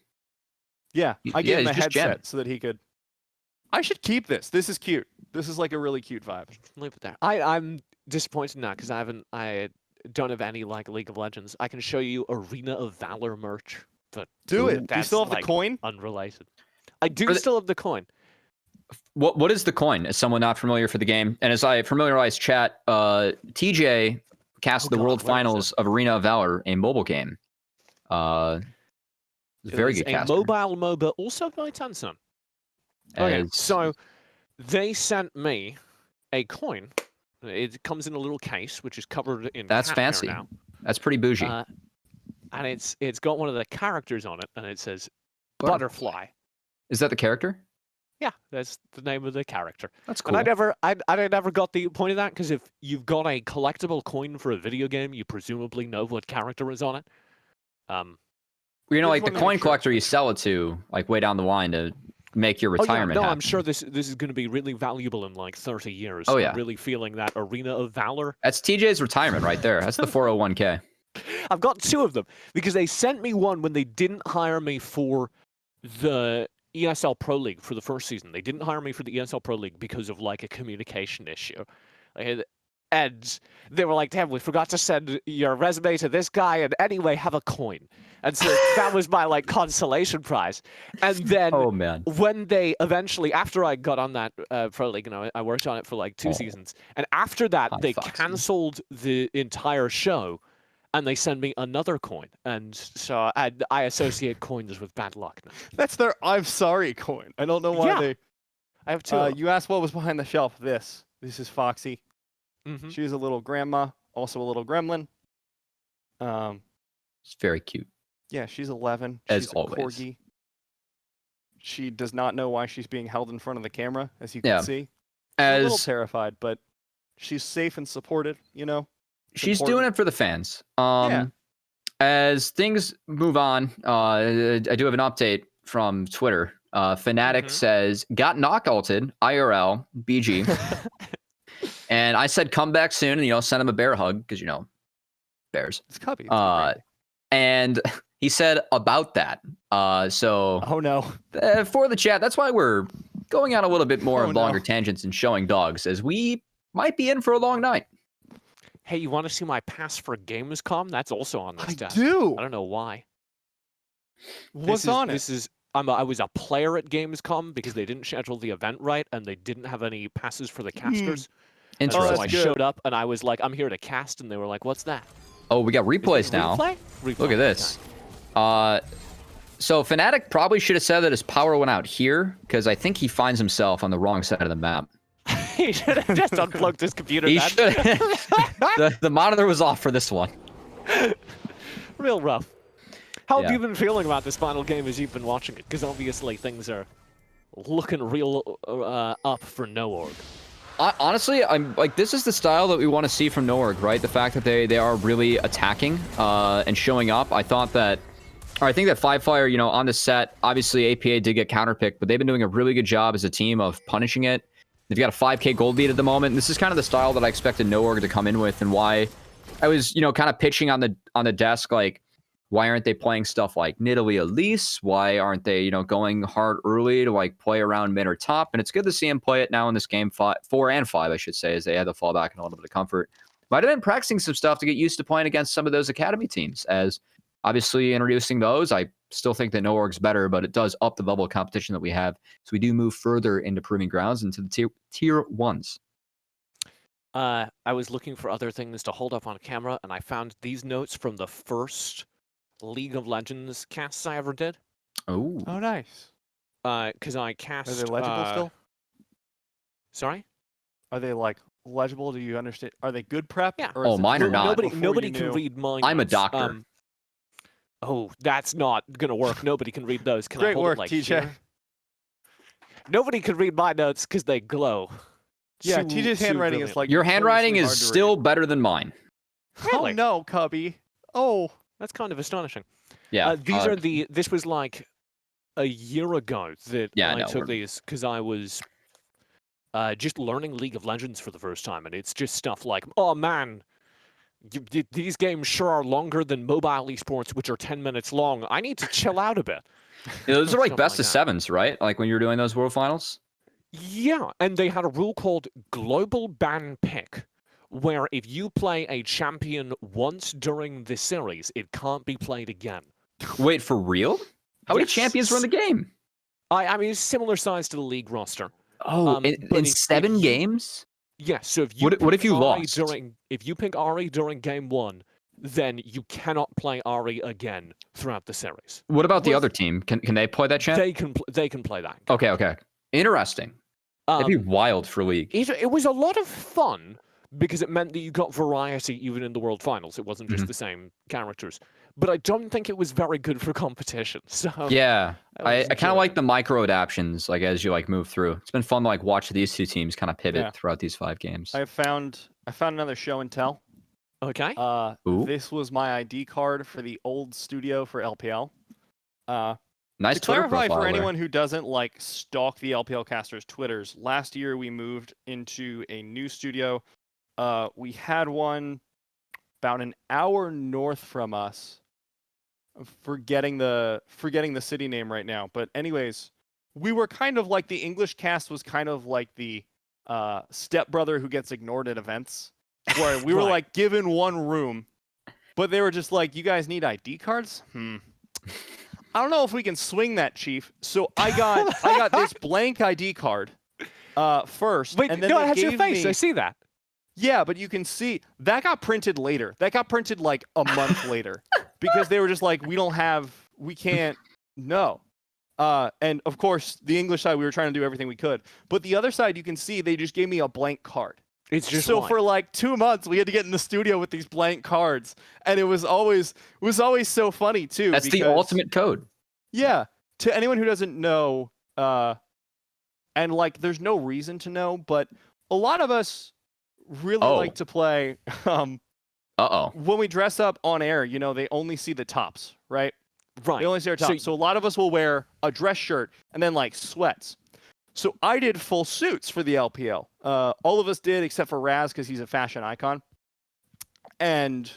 Yeah, I gave him a he's just jamming. headset so that he could. I should keep this. This is cute. This is like a really cute vibe. Leave it there. I'm disappointed now because I don't have any like League of Legends. I can show you Arena of Valor merch, but Do it. Do you still have like the coin? Unrelated. I do still have the coin. What is the coin? As someone not familiar for the game, and as I familiarize chat, TJ cast the World Finals of Arena of Valor, a mobile game. It's a very good caster. A mobile MOBA, also by Tencent. Okay, so they sent me a coin. It comes in a little case, which is covered in. That's fancy. Now. That's pretty bougie. And it's got one of the characters on it, and it says Butterfly. Is that the character? Yeah, that's the name of the character. That's cool. And I never got the point of that, because if you've got a collectible coin for a video game, you presumably know what character is on it. You know, like the coin collector you sell it to, like way down the line to make your retirement happen. I'm sure this is going to be really valuable in like 30 years. Oh, yeah. I'm really feeling that Arena of Valor. That's TJ's retirement right there. That's the 401k. I've got two of them, because they sent me one when they didn't hire me for the ESL Pro League for the first season. They didn't hire me for the ESL Pro League because of like a communication issue. And they were like, damn, we forgot to send your resume to this guy, and anyway, have a coin. And so that was my like consolation prize. And then when they eventually, after I got on that Pro League, I worked on it for like 2 seasons, and after that they canceled the entire show, and they send me another coin. And so I associate coins with bad luck now. That's their I'm sorry coin. I don't know why they. I have two. You asked what was behind the shelf. This is Foxy. Mm-hmm. She's a little grandma, also a little gremlin. It's very cute. Yeah, she's 11. As she's always. A corgi. She does not know why she's being held in front of the camera, as you can see. She's a little terrified, but she's safe and supported, you know? She's doing it for the fans. As things move on, I do have an update from Twitter. Fnatic says, got knockoutted, IRL, BG. And I said, come back soon, and, send him a bear hug, because, bears. It's Cubby. And he said about that. Oh, no. For the chat, that's why we're going on a little bit more of longer tangents and showing dogs, as we might be in for a long night. Hey, you want to see my pass for Gamescom? That's also on this desk. I do. I don't know why. What's on it? I was a player at Gamescom because they didn't schedule the event right, and they didn't have any passes for the casters. Interesting. So I showed up, and I was like, I'm here to cast, and they were like, what's that? Oh, we got replays now. Replay? Look at this. So Fnatic probably should have said that his power went out here, because I think he finds himself on the wrong side of the map. He should have just unplugged his computer. He should. The monitor was off for this one. Real rough. How have you been feeling about this final game as you've been watching it? Because obviously things are looking real up for NoOrg. Honestly, I'm like, this is the style that we want to see from NoOrg, right? The fact that they are really attacking and showing up. I think that Firefire, on the set, obviously APA did get counterpicked, but they've been doing a really good job as a team of punishing it. They've got a 5K gold lead at the moment. This is kind of the style that I expected NoOrg to come in with, and why I was, kind of pitching on the desk, like, why aren't they playing stuff like Nidalee Elise? Why aren't they, going hard early to like play around mid or top? And it's good to see him play it now in this game 4 and 5, I should say, as they had to fall back in a little bit of comfort. Might have been practicing some stuff to get used to playing against some of those academy teams. As obviously introducing those, I still think that NoOrg's better, but it does up the level of competition that we have. So we do move further into proving grounds, into the tier 1s. I was looking for other things to hold up on camera, and I found these notes from the first League of Legends casts I ever did. Oh, nice. Because I cast. Are they legible still? Sorry? Are they like legible? Do you understand? Are they good prep? Yeah. Or mine are not. Nobody can read mine. I'm a doctor. Oh, that's not going to work. Nobody can read those. Can I Great hold work, it like TJ. here? Nobody can read my notes because they glow. Yeah, Too- TJ's too handwriting brilliant. is like Your handwriting notoriously is hard to still read. better than mine. Really? Oh no, Cubby. Oh. That's kind of astonishing. Yeah. These are the. This was like a year ago that Yeah, I no, took we're- these because I was just learning League of Legends for the first time, and it's just stuff like, oh man, these games sure are longer than mobile esports, which are 10 minutes long. I need to chill out a bit. those are like Stuff best like of that. sevens, right? Like when you're doing those World Finals. Yeah, and they had a rule called global ban pick, where if you play a champion once during the series, it can't be played again. Wait, for real? How many Yes. champions were in the game? I mean, it's similar size to the league roster. Oh, but in if 7 you- games? Yeah, so if you What if pick you Ari lost? if you pick Ari during game 1, then you cannot play Ari again throughout the series. What about the Was- other team? Can they play that champ? They can play that. Okay. Interesting. That'd be wild for League. It was a lot of fun because it meant that you got variety even in the World Finals. It wasn't just the same characters. But I don't think it was very good for competition. So Yeah. I always kind of enjoyed like it. the micro adaptions, like as you like move through. It's been fun to like watch these two teams kind of pivot Yeah. throughout these 5 games. I found another show and tell. Okay. Ooh. This was my ID card for the old studio for LPL. Nice To Twitter clarify profile for there. anyone who doesn't like stalk the LPL casters' Twitters, last year we moved into a new studio. We had one about an hour north from us. I'm forgetting the city name right now, but anyways, we were kind of like the English cast was kind of like the stepbrother who gets ignored at events, where we were Right. like given one room, but they were just like, "You guys need ID cards?" I don't know if we can swing that, Chief. So I got this blank ID card first, Wait, and then no, they it has your gave face. me- I see that. Yeah, but you can see that got printed later. That got printed like a month later because they were just like, we can't, no. And of course, the English side, we were trying to do everything we could. But the other side, you can see they just gave me a blank card. It's just So like- for like 2 months, we had to get in the studio with these blank cards, and it was always so funny too. That's the because- ultimate code. Yeah, to anyone who doesn't know, and like, there's no reason to know, but a lot of us really Oh. like to play. Uh-oh. When we dress up on air, you know, they only see the tops, right? right. They only see our So- tops. So a lot of us will wear a dress shirt and then like sweats. So I did full suits for the LPL. All of us did except for Raz because he's a fashion icon. And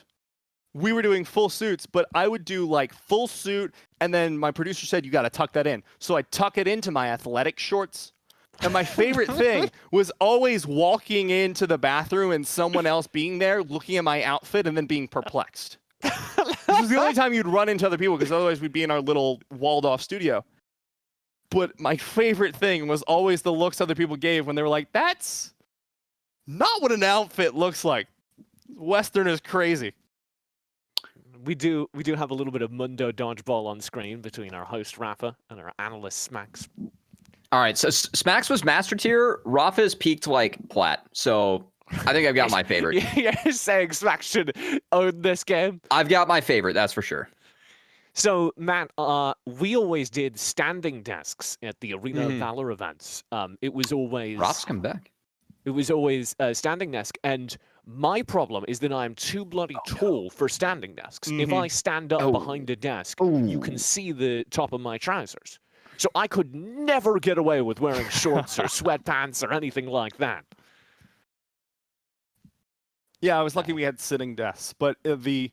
we were doing full suits, but I would do like full suit, and then my producer said, "You got to tuck that in." So I tuck it into my athletic shorts. And my favorite thing was always walking into the bathroom and someone else being there, looking at my outfit, and then being perplexed. This was the only time you'd run into other people, because otherwise we'd be in our little walled-off studio. But my favorite thing was always the looks other people gave when they were like, "That's not what an outfit looks like." Western is crazy. We do have a little bit of Mundo dodgeball on screen between our host Rafa and our analyst Smax. All right, so Smax was master tier. Rafa's peaked like plat. So I think I've got my favorite. You're saying Smax should own this game? I've got my favorite, that's for sure. So, Matt, we always did standing desks at the Arena of Valor events. It was always Rafa's come back. It was always a standing desk, and my problem is that I'm too bloody tall for standing desks. If I stand up behind a desk, you can see the top of my trousers. So I could never get away with wearing shorts or sweatpants or anything like that. Yeah, I was lucky we had sitting desks, but the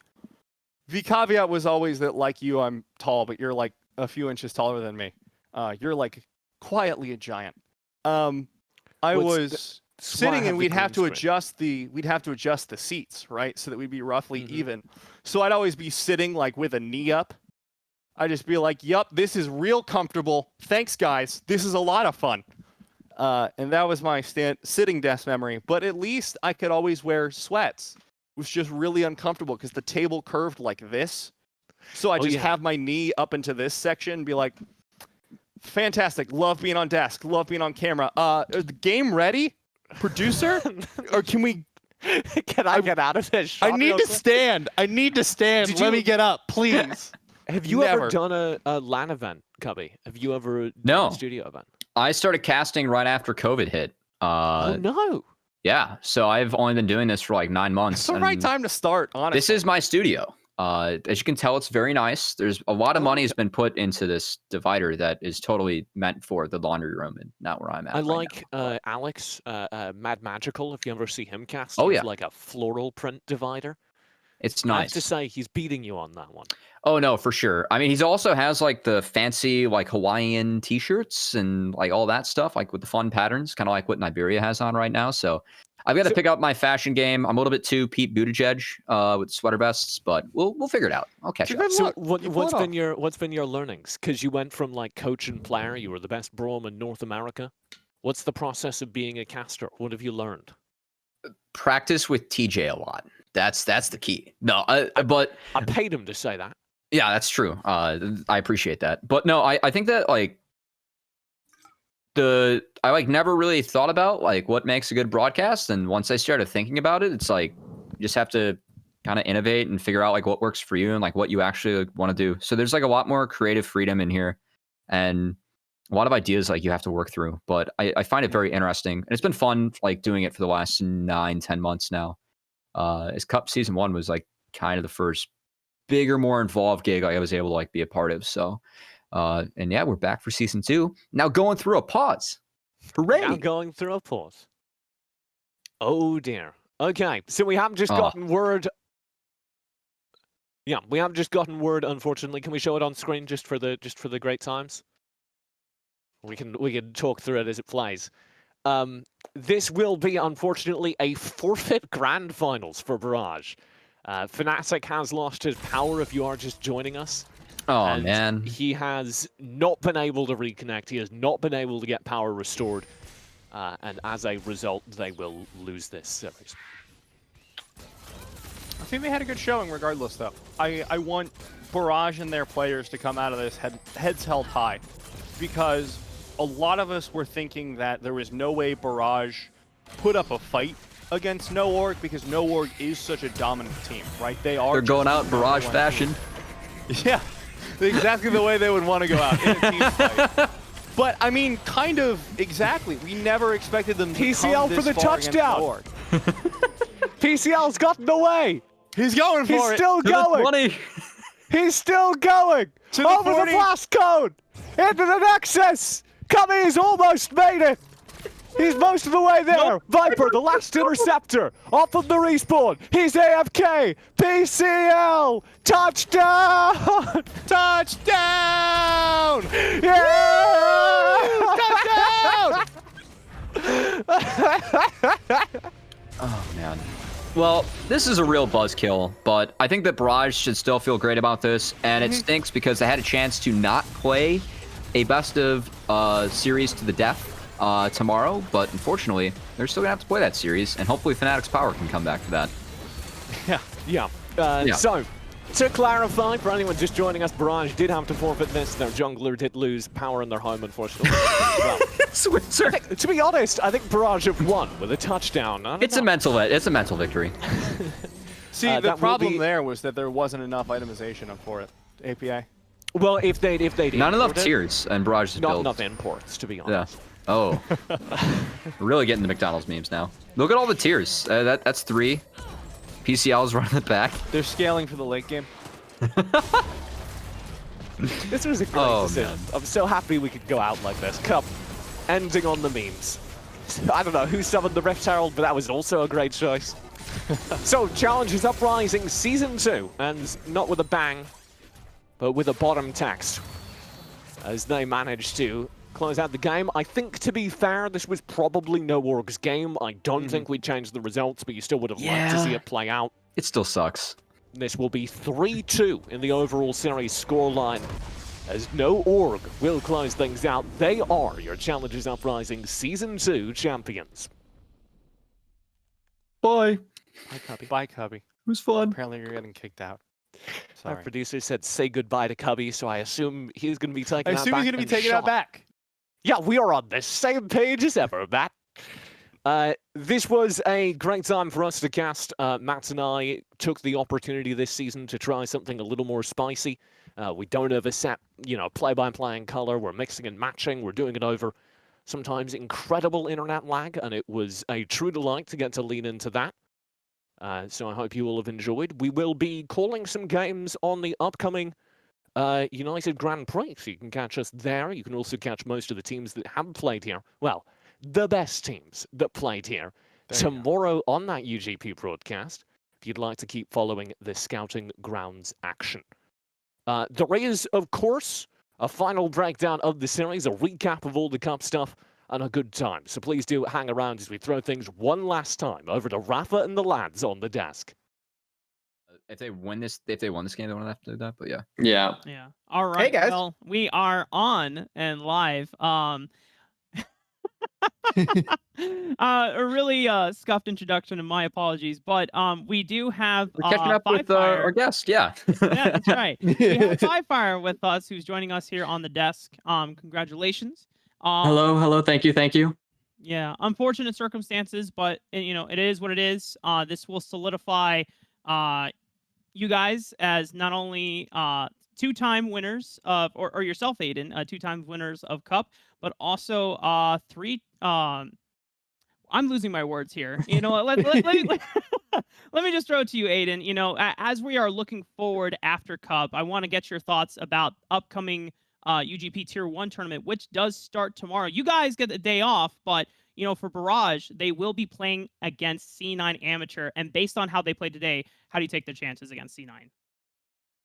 caveat was always that, like you, I'm tall, but you're like a few inches taller than me. You're like quietly a giant. I was sitting, and we'd have to adjust the seats, right, so that we'd be roughly even. So I'd always be sitting like with a knee up. I'd just be like, "Yup, this is real comfortable. Thanks, guys. This is a lot of fun." And that was my sitting desk memory. But at least I could always wear sweats. It was just really uncomfortable because the table curved like this. So I just have my knee up into this section and be like, "Fantastic. Love being on desk. Love being on camera. Is the game ready, producer? Or can we... Can I get out of this shot I need real to quick? stand. I need to stand. Let me get up, please." Have you ever done a LAN event, Cubby? Have you ever done a studio event? I started casting right after COVID hit. Oh no! Yeah, so I've only been doing this for like 9 months. It's the right time to start, honestly. This is my studio. As you can tell, it's very nice. There's a lot of money has been put into this divider that is totally meant for the laundry room and not where I'm at. I like Alex, Mad Magical. If you ever see him cast, oh he's yeah, like a floral print divider. It's nice. I have to say, he's beating you on that one. Oh no, for sure. I mean, he's also has like the fancy like Hawaiian T-shirts and like all that stuff, like with the fun patterns, kind of like what Niberia has on right now. So I've got to pick up my fashion game. I'm a little bit too Pete Buttigieg with sweater vests, but we'll figure it out. I'll catch up. So what's been your learnings? Because you went from like coach and player, you were the best brom in North America. What's the process of being a caster? What have you learned? Practice with TJ a lot. That's the key. No, but I paid him to say that. Yeah, that's true. I appreciate that. But no, I think that like I like never really thought about like what makes a good broadcast, and once I started thinking about it, it's like you just have to kind of innovate and figure out like what works for you and like what you actually want to do. So there's like a lot more creative freedom in here and a lot of ideas like you have to work through. But I find it very interesting, and it's been fun like doing it for the last 9-10 months now. As Cup Season 1 was like kind of the first bigger, more involved gig I was able to like be a part of. So, and yeah, we're back for Season 2. Now going through a pause. Hooray! Now going through a pause. Oh dear. Okay, so we haven't just gotten word. Yeah, we haven't just gotten word. Unfortunately, can we show it on screen just for the great times? We can talk through it as it plays. This will be, unfortunately, a forfeit grand finals for Barrage. Fnatic has lost his power if you are just joining us. Oh, and man. He has not been able to reconnect. He has not been able to get power restored. And as a result, they will lose this series. I think they had a good showing regardless, though. I want Barrage and their players to come out of this heads held high, because a lot of us were thinking that there was no way Barrage put up a fight against NoOrg because NoOrg is such a dominant team, right? They're going out Barrage fashion. Yeah, exactly the way they would want to go out in a team fight. But I mean, kind of exactly. We never expected them to PCL come this for the far touchdown. PCL's gotten away. He's going for it. He's still going. He's still going. Over the blast cone. Into the Nexus. Cummy's almost made it. He's most of the way there. Nope. Viper, the last interceptor. Off of the respawn. He's AFK. PCL. Touchdown. Touchdown. Yeah. Touchdown. Oh, man. Well, this is a real buzzkill, but I think that Barrage should still feel great about this, and it stinks because they had a chance to not play a best of series to the death tomorrow, but unfortunately, they're still gonna have to play that series, and hopefully Fnatic's power can come back to that. Yeah. So, to clarify, for anyone just joining us, Barrage did have to forfeit this. Their jungler did lose power in their home, unfortunately. Well, to be honest, I think Barrage have won with a touchdown. It's a mental victory. See, the problem there was that there wasn't enough itemization for it. API. Well, if they'd not enough tiers and Barrage's not build. enough imports, to be honest. Yeah. Oh. We're really getting the McDonald's memes now. Look at all the tiers. That's 3. PCL's running the back. They're scaling for the late game. This was a great decision. Man. I'm so happy we could go out like this. Cup, ending on the memes. I don't know who summoned the Rift Herald, but that was also a great choice. So, Challenge is Uprising Season 2, and not with a bang, but with a bottom text, as they managed to close out the game. I think, to be fair, this was probably NoOrg's game. I don't think we changed the results, but you still would have liked to see it play out. It still sucks. This will be 3-2 in the overall series scoreline, as NoOrg will close things out. They are your Challengers Uprising Season 2 champions. Bye. Bye, Cubby. Bye, Cubby. It was fun. Apparently you're getting kicked out. Sorry. Our producer said say goodbye to Cubby, so I assume he's going to be taking out back. I assume he's going to be taking out back. Yeah, we are on the same page as ever, Matt. This was a great time for us to cast. Matt and I took the opportunity this season to try something a little more spicy. We don't have a set, play-by-play in color. We're mixing and matching. We're doing it over sometimes incredible internet lag, and it was a true delight to get to lean into that. So I hope you all have enjoyed. We will be calling some games on the upcoming United Grand Prix. So you can catch us there. You can also catch most of the teams that have played here. Well, the best teams that played here tomorrow on that UGP broadcast, if you'd like to keep following the Scouting Grounds action. There is, of course, a final breakdown of the series, a recap of all the cup stuff, and a good time. So please do hang around as we throw things one last time over to Rafa and the lads on the desk. If they won this game, they won't have to do that. But yeah. Yeah. All right. Hey, guys. Well, we are on and live. A really scuffed introduction, and my apologies, but we do have We're catching up with our guest. Yeah. Yeah, that's right. We have Fire with us, who's joining us here on the desk. Congratulations. Hello. Thank you. Yeah, unfortunate circumstances, but it is what it is. This will solidify you guys as not only two-time winners of, or yourself, Aiden, two-time winners of Cup, but also three. I'm losing my words here. Let me just throw it to you, Aiden. As we are looking forward after Cup, I want to get your thoughts about upcoming UGP Tier 1 tournament, which does start tomorrow. You guys get the day off, but for Barrage, they will be playing against C9 Amateur. And based on how they played today, how do you take their chances against C9?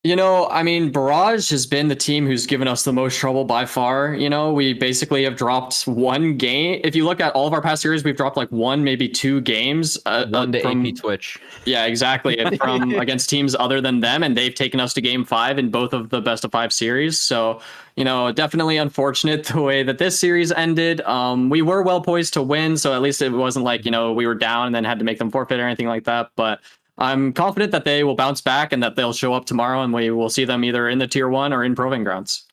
Barrage has been the team who's given us the most trouble by far. We basically have dropped one game. If you look at all of our past series, we've dropped like one, maybe two games. One to AP Twitch. Yeah, exactly. From against teams other than them, and they've taken us to game 5 in both of the best of 5 series. So, definitely unfortunate the way that this series ended. We were well poised to win, so at least it wasn't like, we were down and then had to make them forfeit or anything like that. But I'm confident that they will bounce back and that they'll show up tomorrow, and we will see them either in the Tier 1 or in Proving Grounds.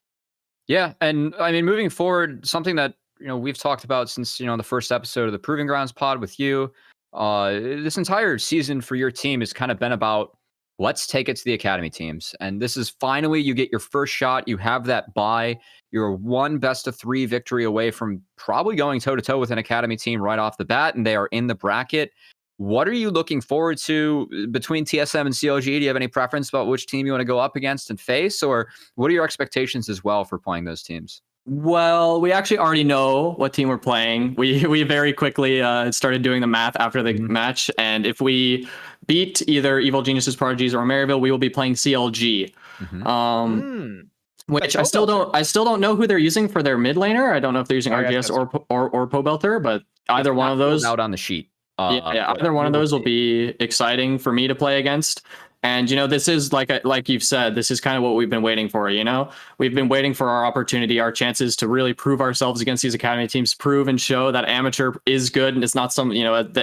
Yeah, and moving forward, something that we've talked about since the first episode of the Proving Grounds pod with you. This entire season for your team has kind of been about let's take it to the academy teams, and this is finally you get your first shot. You have that bye. You're one best of 3 victory away from probably going toe to toe with an academy team right off the bat, and they are in the bracket. What are you looking forward to between TSM and CLG? Do you have any preference about which team you want to go up against and face, or what are your expectations as well for playing those teams? Well, we actually already know what team we're playing. We very quickly started doing the math after the match, and if we beat either Evil Geniuses, Prodigies, or Maryville, we will be playing CLG. Which I still don't know who they're using for their mid laner. I don't know if they're using RGS or Pobelter, but either one of those out on the sheet. Either one of those will be exciting for me to play against. And this is like you've said, this is kind of what we've been waiting for. We've been waiting for our opportunity, our chances to really prove ourselves against these academy teams, prove and show that amateur is good, and it's not some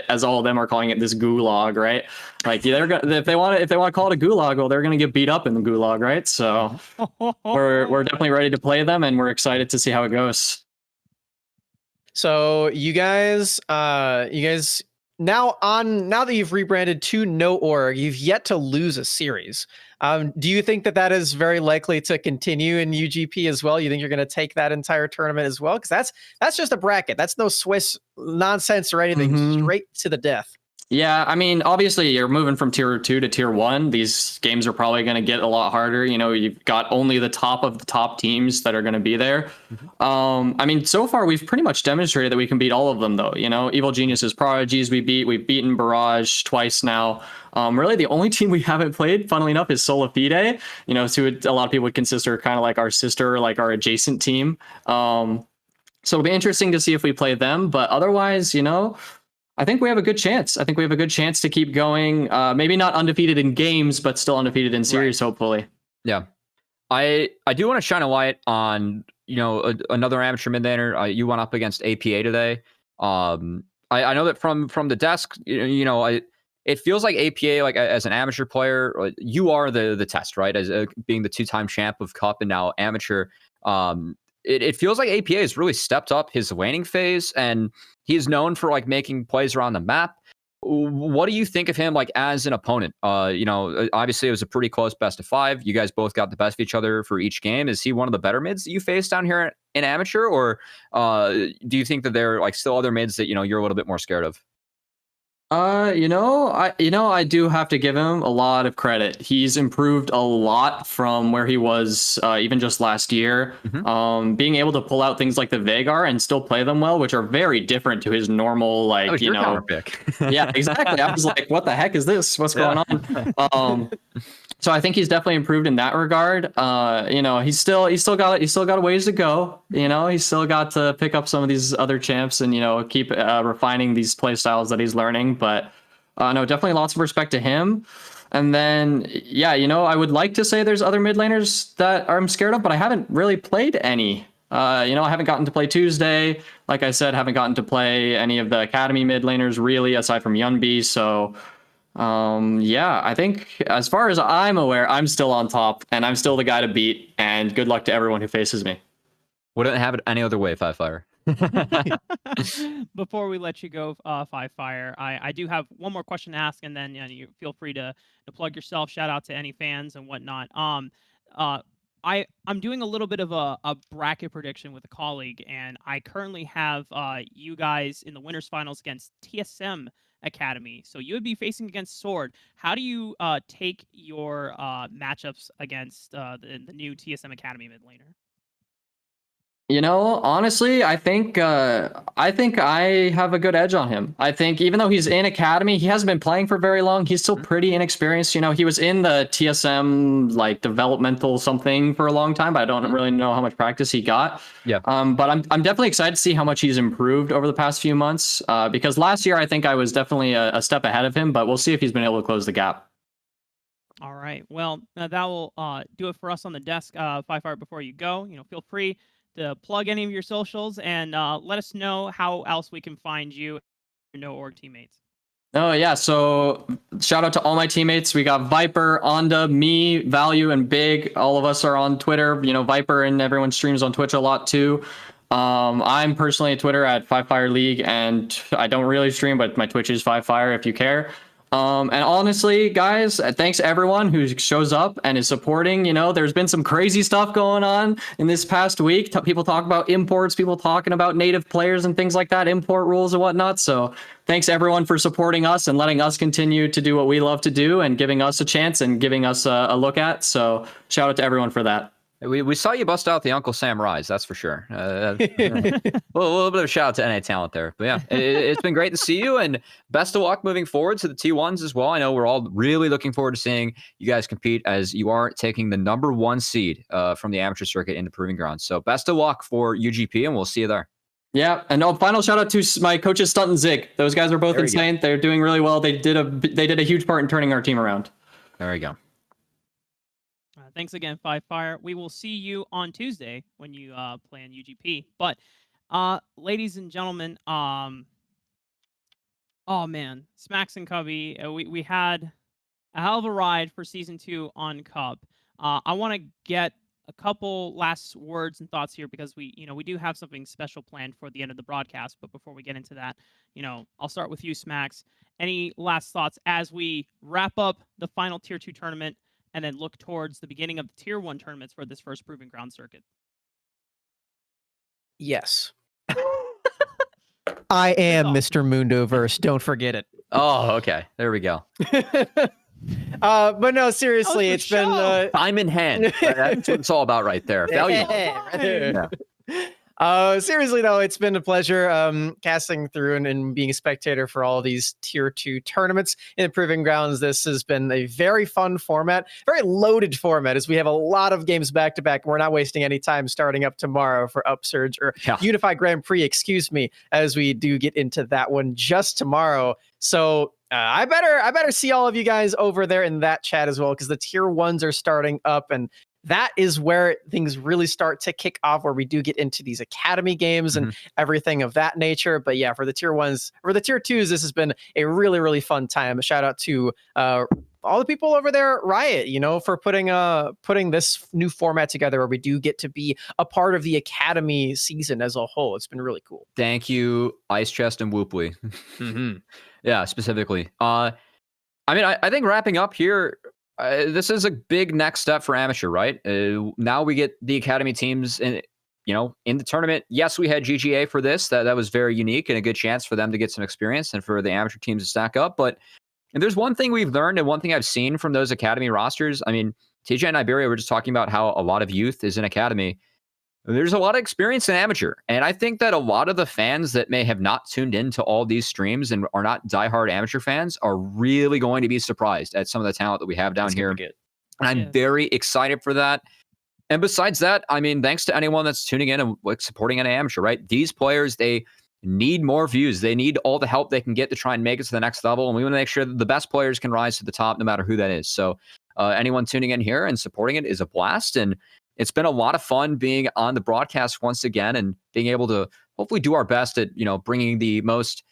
as all of them are calling it, this gulag, right? Like they're gonna, if they want to call it a gulag, well, they're going to get beat up in the gulag, right? So we're definitely ready to play them, and we're excited to see how it goes. So you guys. Now that you've rebranded to No Org, you've yet to lose a series. Do you think that is very likely to continue in UGP as well? You think you're going to take that entire tournament as well? Because that's just a bracket. That's no Swiss nonsense or anything. Straight to the death. Yeah, obviously you're moving from Tier 2 to Tier 1. These games are probably going to get a lot harder. You've got only the top of the top teams that are going to be there. So far we've pretty much demonstrated that we can beat all of them, though. Evil Geniuses, Prodigies, we've beaten Barrage twice now. Really the only team we haven't played, funnily enough, is Sola Fide. Who a lot of people would consider kind of like our sister, like our adjacent team. So it'll be interesting to see if we play them. But otherwise, I think we have a good chance. I think we have a good chance to keep going. Maybe not undefeated in games, but still undefeated in series, hopefully. Yeah. I do want to shine a light on, another amateur mid laner. You went up against APA today. I know that from the desk, it feels like APA, like as an amateur player, you are the test, right? As being the 2-time champ of Cup and now amateur. It feels like APA has really stepped up his laning phase, and he's known for making plays around the map. what do you think of him like as an opponent? Obviously it was a pretty close best of 5. You guys both got the best of each other for each game. Is he one of the better mids that you faced down here in amateur, or do you think that there are like still other mids that you're a little bit more scared of? I do have to give him a lot of credit. He's improved a lot from where he was even just last year. Being able to pull out things like the Veigar and still play them well, which are very different to his normal, like, counter pick. Yeah, exactly. I was like, what the heck is this? What's going on? So I think he's definitely improved in that regard. He's still got a ways to go. He's still got to pick up some of these other champs and keep refining these play styles that he's learning. But no, definitely lots of respect to him. And then I would like to say there's other mid laners that I'm scared of, but I haven't really played any. I haven't gotten to play Tuesday. Like I said, haven't gotten to play any of the academy mid laners really, aside from Yunbi. So. I think as far as I'm aware, I'm still on top and I'm still the guy to beat, and good luck to everyone who faces me. Wouldn't have it any other way, 5Fire. Before we let you go, 5Fire, I do have one more question to ask, and then you feel free to plug yourself, shout out to any fans and whatnot. I'm doing a little bit of a bracket prediction with a colleague, and I currently have you guys in the winners finals against TSM Academy. So you would be facing against Sword. How do you take your matchups against the new TSM Academy mid laner? Honestly, I think I have a good edge on him. I think even though he's in academy, he hasn't been playing for very long. He's still pretty inexperienced. He was in the TSM like developmental something for a long time, but I don't really know how much practice he got. Yeah. But I'm definitely excited to see how much he's improved over the past few months. Because last year I think I was definitely a step ahead of him, but we'll see if he's been able to close the gap. All right. Well, that will do it for us on the desk. 5Fire, before you go, feel free to plug any of your socials and let us know how else we can find you, your No.org teammates. Oh, yeah. So shout out to all my teammates. We got Viper, Onda, me, Value, and Big. All of us are on Twitter. Viper and everyone streams on Twitch a lot too. I'm personally on Twitter at 5Fire League, and I don't really stream, but my Twitch is 5Fire if you care. And honestly, guys, thanks everyone who shows up and is supporting. There's been some crazy stuff going on in this past week. People talk about imports, people talking about native players and things like that, import rules and whatnot. So thanks everyone for supporting us and letting us continue to do what we love to do and giving us a chance and giving us a look at. So shout out to everyone for that. We saw you bust out the Uncle Sam Rise, that's for sure. A little bit of a shout out to NA talent there. But yeah, it's been great to see you, and best of luck moving forward to the T1s as well. I know we're all really looking forward to seeing you guys compete, as you are taking the #1 seed from the amateur circuit into Proving Grounds. So best of luck for UGP, and we'll see you there. Yeah, and final shout out to my coaches Stunt and Zig. Those guys are both insane. They're doing really well. They did a huge part in turning our team around. There we go. Thanks again, 5Fire. We will see you on Tuesday when you play on UGP. But, ladies and gentlemen, oh man, Smacks and Cubby, we had a hell of a ride for Season 2 on Cub. I want to get a couple last words and thoughts here, because we do have something special planned for the end of the broadcast. But before we get into that, I'll start with you, Smacks. Any last thoughts as we wrap up the final Tier 2 tournament and then look towards the beginning of the Tier 1 tournaments for this first Proving Ground circuit? Yes. I am Mr. Mundoverse. Don't forget it. Oh, okay. There we go. But no, seriously, it's been time in hand. That's what it's all about right there. Value. Yeah. Seriously though, it's been a pleasure casting through and being a spectator for all these Tier 2 tournaments in Proving Grounds. This has been a very fun format, very loaded format, as we have a lot of games back to back. We're not wasting any time starting up tomorrow for Upsurge or Unified Grand Prix, excuse me, as we do get into that one just tomorrow. So I better see all of you guys over there in that chat as well, because the Tier 1s are starting up, and that is where things really start to kick off, where we do get into these academy games and everything of that nature. But yeah, for the Tier 1s, for the Tier 2s, this has been a really, really fun time. A shout out to all the people over there at Riot, for putting this new format together, where we do get to be a part of the academy season as a whole. It's been really cool. Thank you, Ice Chest and Whooply. Yeah, specifically. I mean, I think wrapping up here, this is a big next step for amateur, right? Now we get the academy teams in, in the tournament. Yes, we had GGA for this. That was very unique and a good chance for them to get some experience and for the amateur teams to stack up. But and there's one thing we've learned and one thing I've seen from those academy rosters. I mean, TJ and Iberia were just talking about how a lot of youth is in academy. There's a lot of experience in amateur. And I think that a lot of the fans that may have not tuned into all these streams and are not diehard amateur fans are really going to be surprised at some of the talent that we have down here. And I'm very excited for that. And besides that, I mean, thanks to anyone that's tuning in and supporting an amateur, right? These players, they need more views. They need all the help they can get to try and make it to the next level. And we want to make sure that the best players can rise to the top, no matter who that is. So anyone tuning in here and supporting it is a blast. And it's been a lot of fun being on the broadcast once again and being able to hopefully do our best at, bringing the most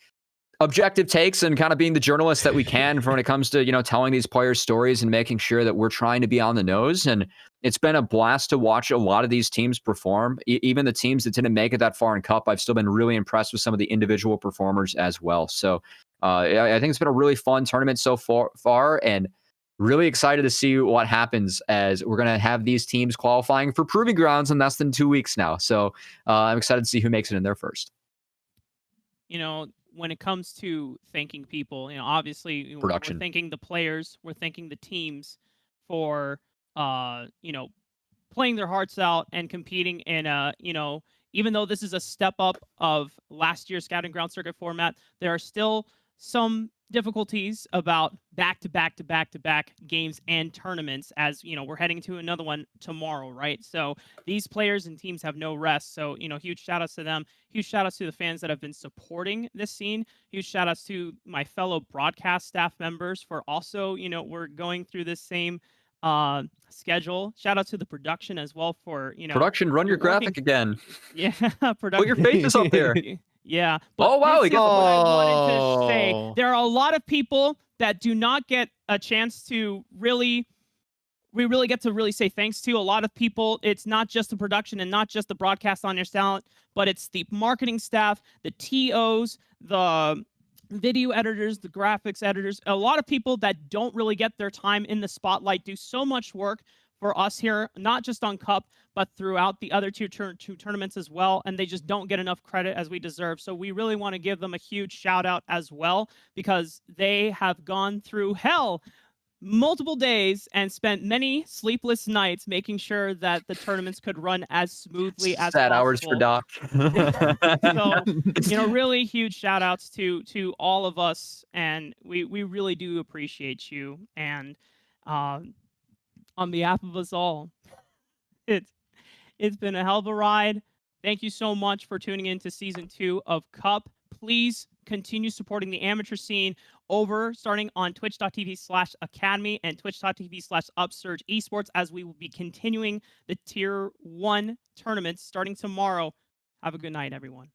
objective takes and kind of being the journalist that we can when it comes to, telling these players' stories and making sure that we're trying to be on the nose. And it's been a blast to watch a lot of these teams perform. Even the teams that didn't make it that far in Cup, I've still been really impressed with some of the individual performers as well. So I think it's been a really fun tournament so far and really excited to see what happens as we're going to have these teams qualifying for Proving Grounds in less than 2 weeks now. So I'm excited to see who makes it in there first. When it comes to thanking people, obviously Production. We're thanking the players, we're thanking the teams for, playing their hearts out and competing in even though this is a step up of last year's Scouting Ground Circuit format, there are still some difficulties about back-to-back games and tournaments as, we're heading to another one tomorrow, right? So these players and teams have no rest. So, huge shout-outs to them. Huge shout-outs to the fans that have been supporting this scene. Huge shout-outs to my fellow broadcast staff members for also, we're going through this same schedule. Shout-out to the production as well for, Production, run your graphic again. Yeah, production. Put your faces up there. Yeah. But wow, this is what I wanted to say. There are a lot of people that do not get a chance to we really get to really say thanks to. A lot of people, it's not just the production and not just the broadcast on your talent, but it's the marketing staff, the TOs, the video editors, the graphics editors. A lot of people that don't really get their time in the spotlight do so much work for us here, not just on Cup, but throughout the other two tournaments as well, and they just don't get enough credit as we deserve. So we really want to give them a huge shout out as well, because they have gone through hell multiple days and spent many sleepless nights making sure that the tournaments could run as smoothly as Sad possible. hours for Doc. So, really huge shout outs to all of us, and we really do appreciate you. And on behalf of us all, it's been a hell of a ride. Thank you so much for tuning in to Season 2 of Cup. Please continue supporting the amateur scene starting on twitch.tv/academy and twitch.tv/upsurge esports, as we will be continuing the Tier 1 tournaments starting tomorrow. Have a good night, everyone.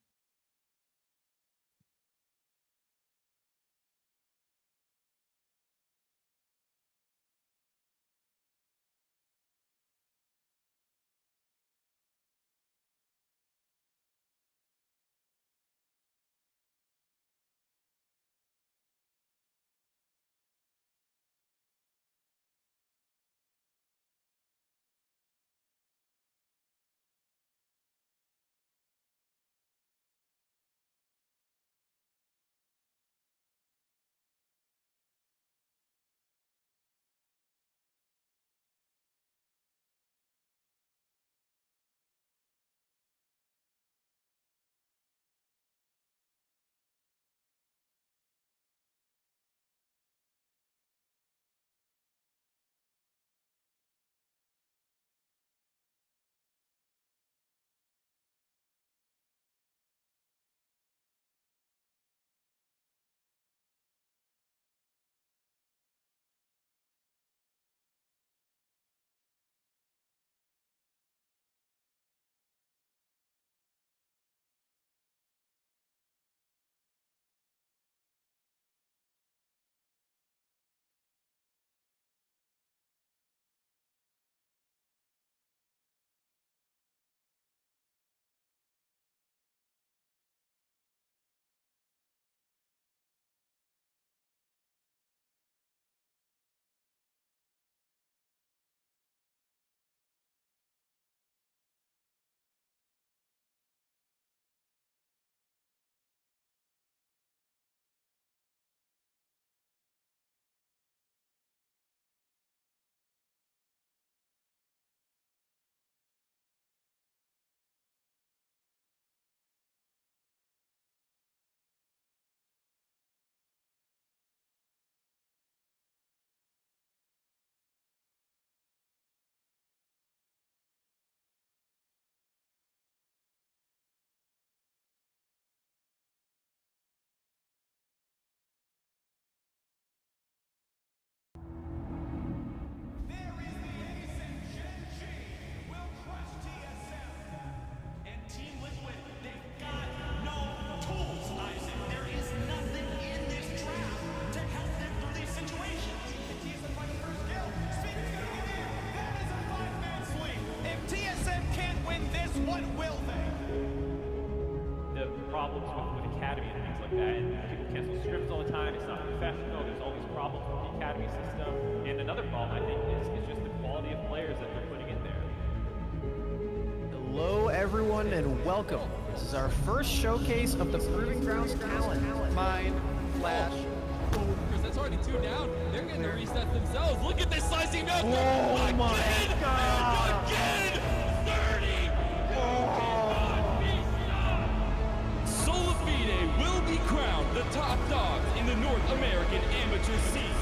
The problems with Academy and things like that, and people cancel scrims all the time, it's not professional, there's all these problems with the Academy system, and another problem, I think, is just the quality of players that they're putting in there. Hello, everyone, and welcome. This is our first showcase of the Proving Grounds talent. Mine, Flash. Chris, that's already 2 down. They're getting to reset themselves. Look at this slicing down. Oh my God. Again! 30! Solafide will be crowned the top dogs in the North American amateur scene.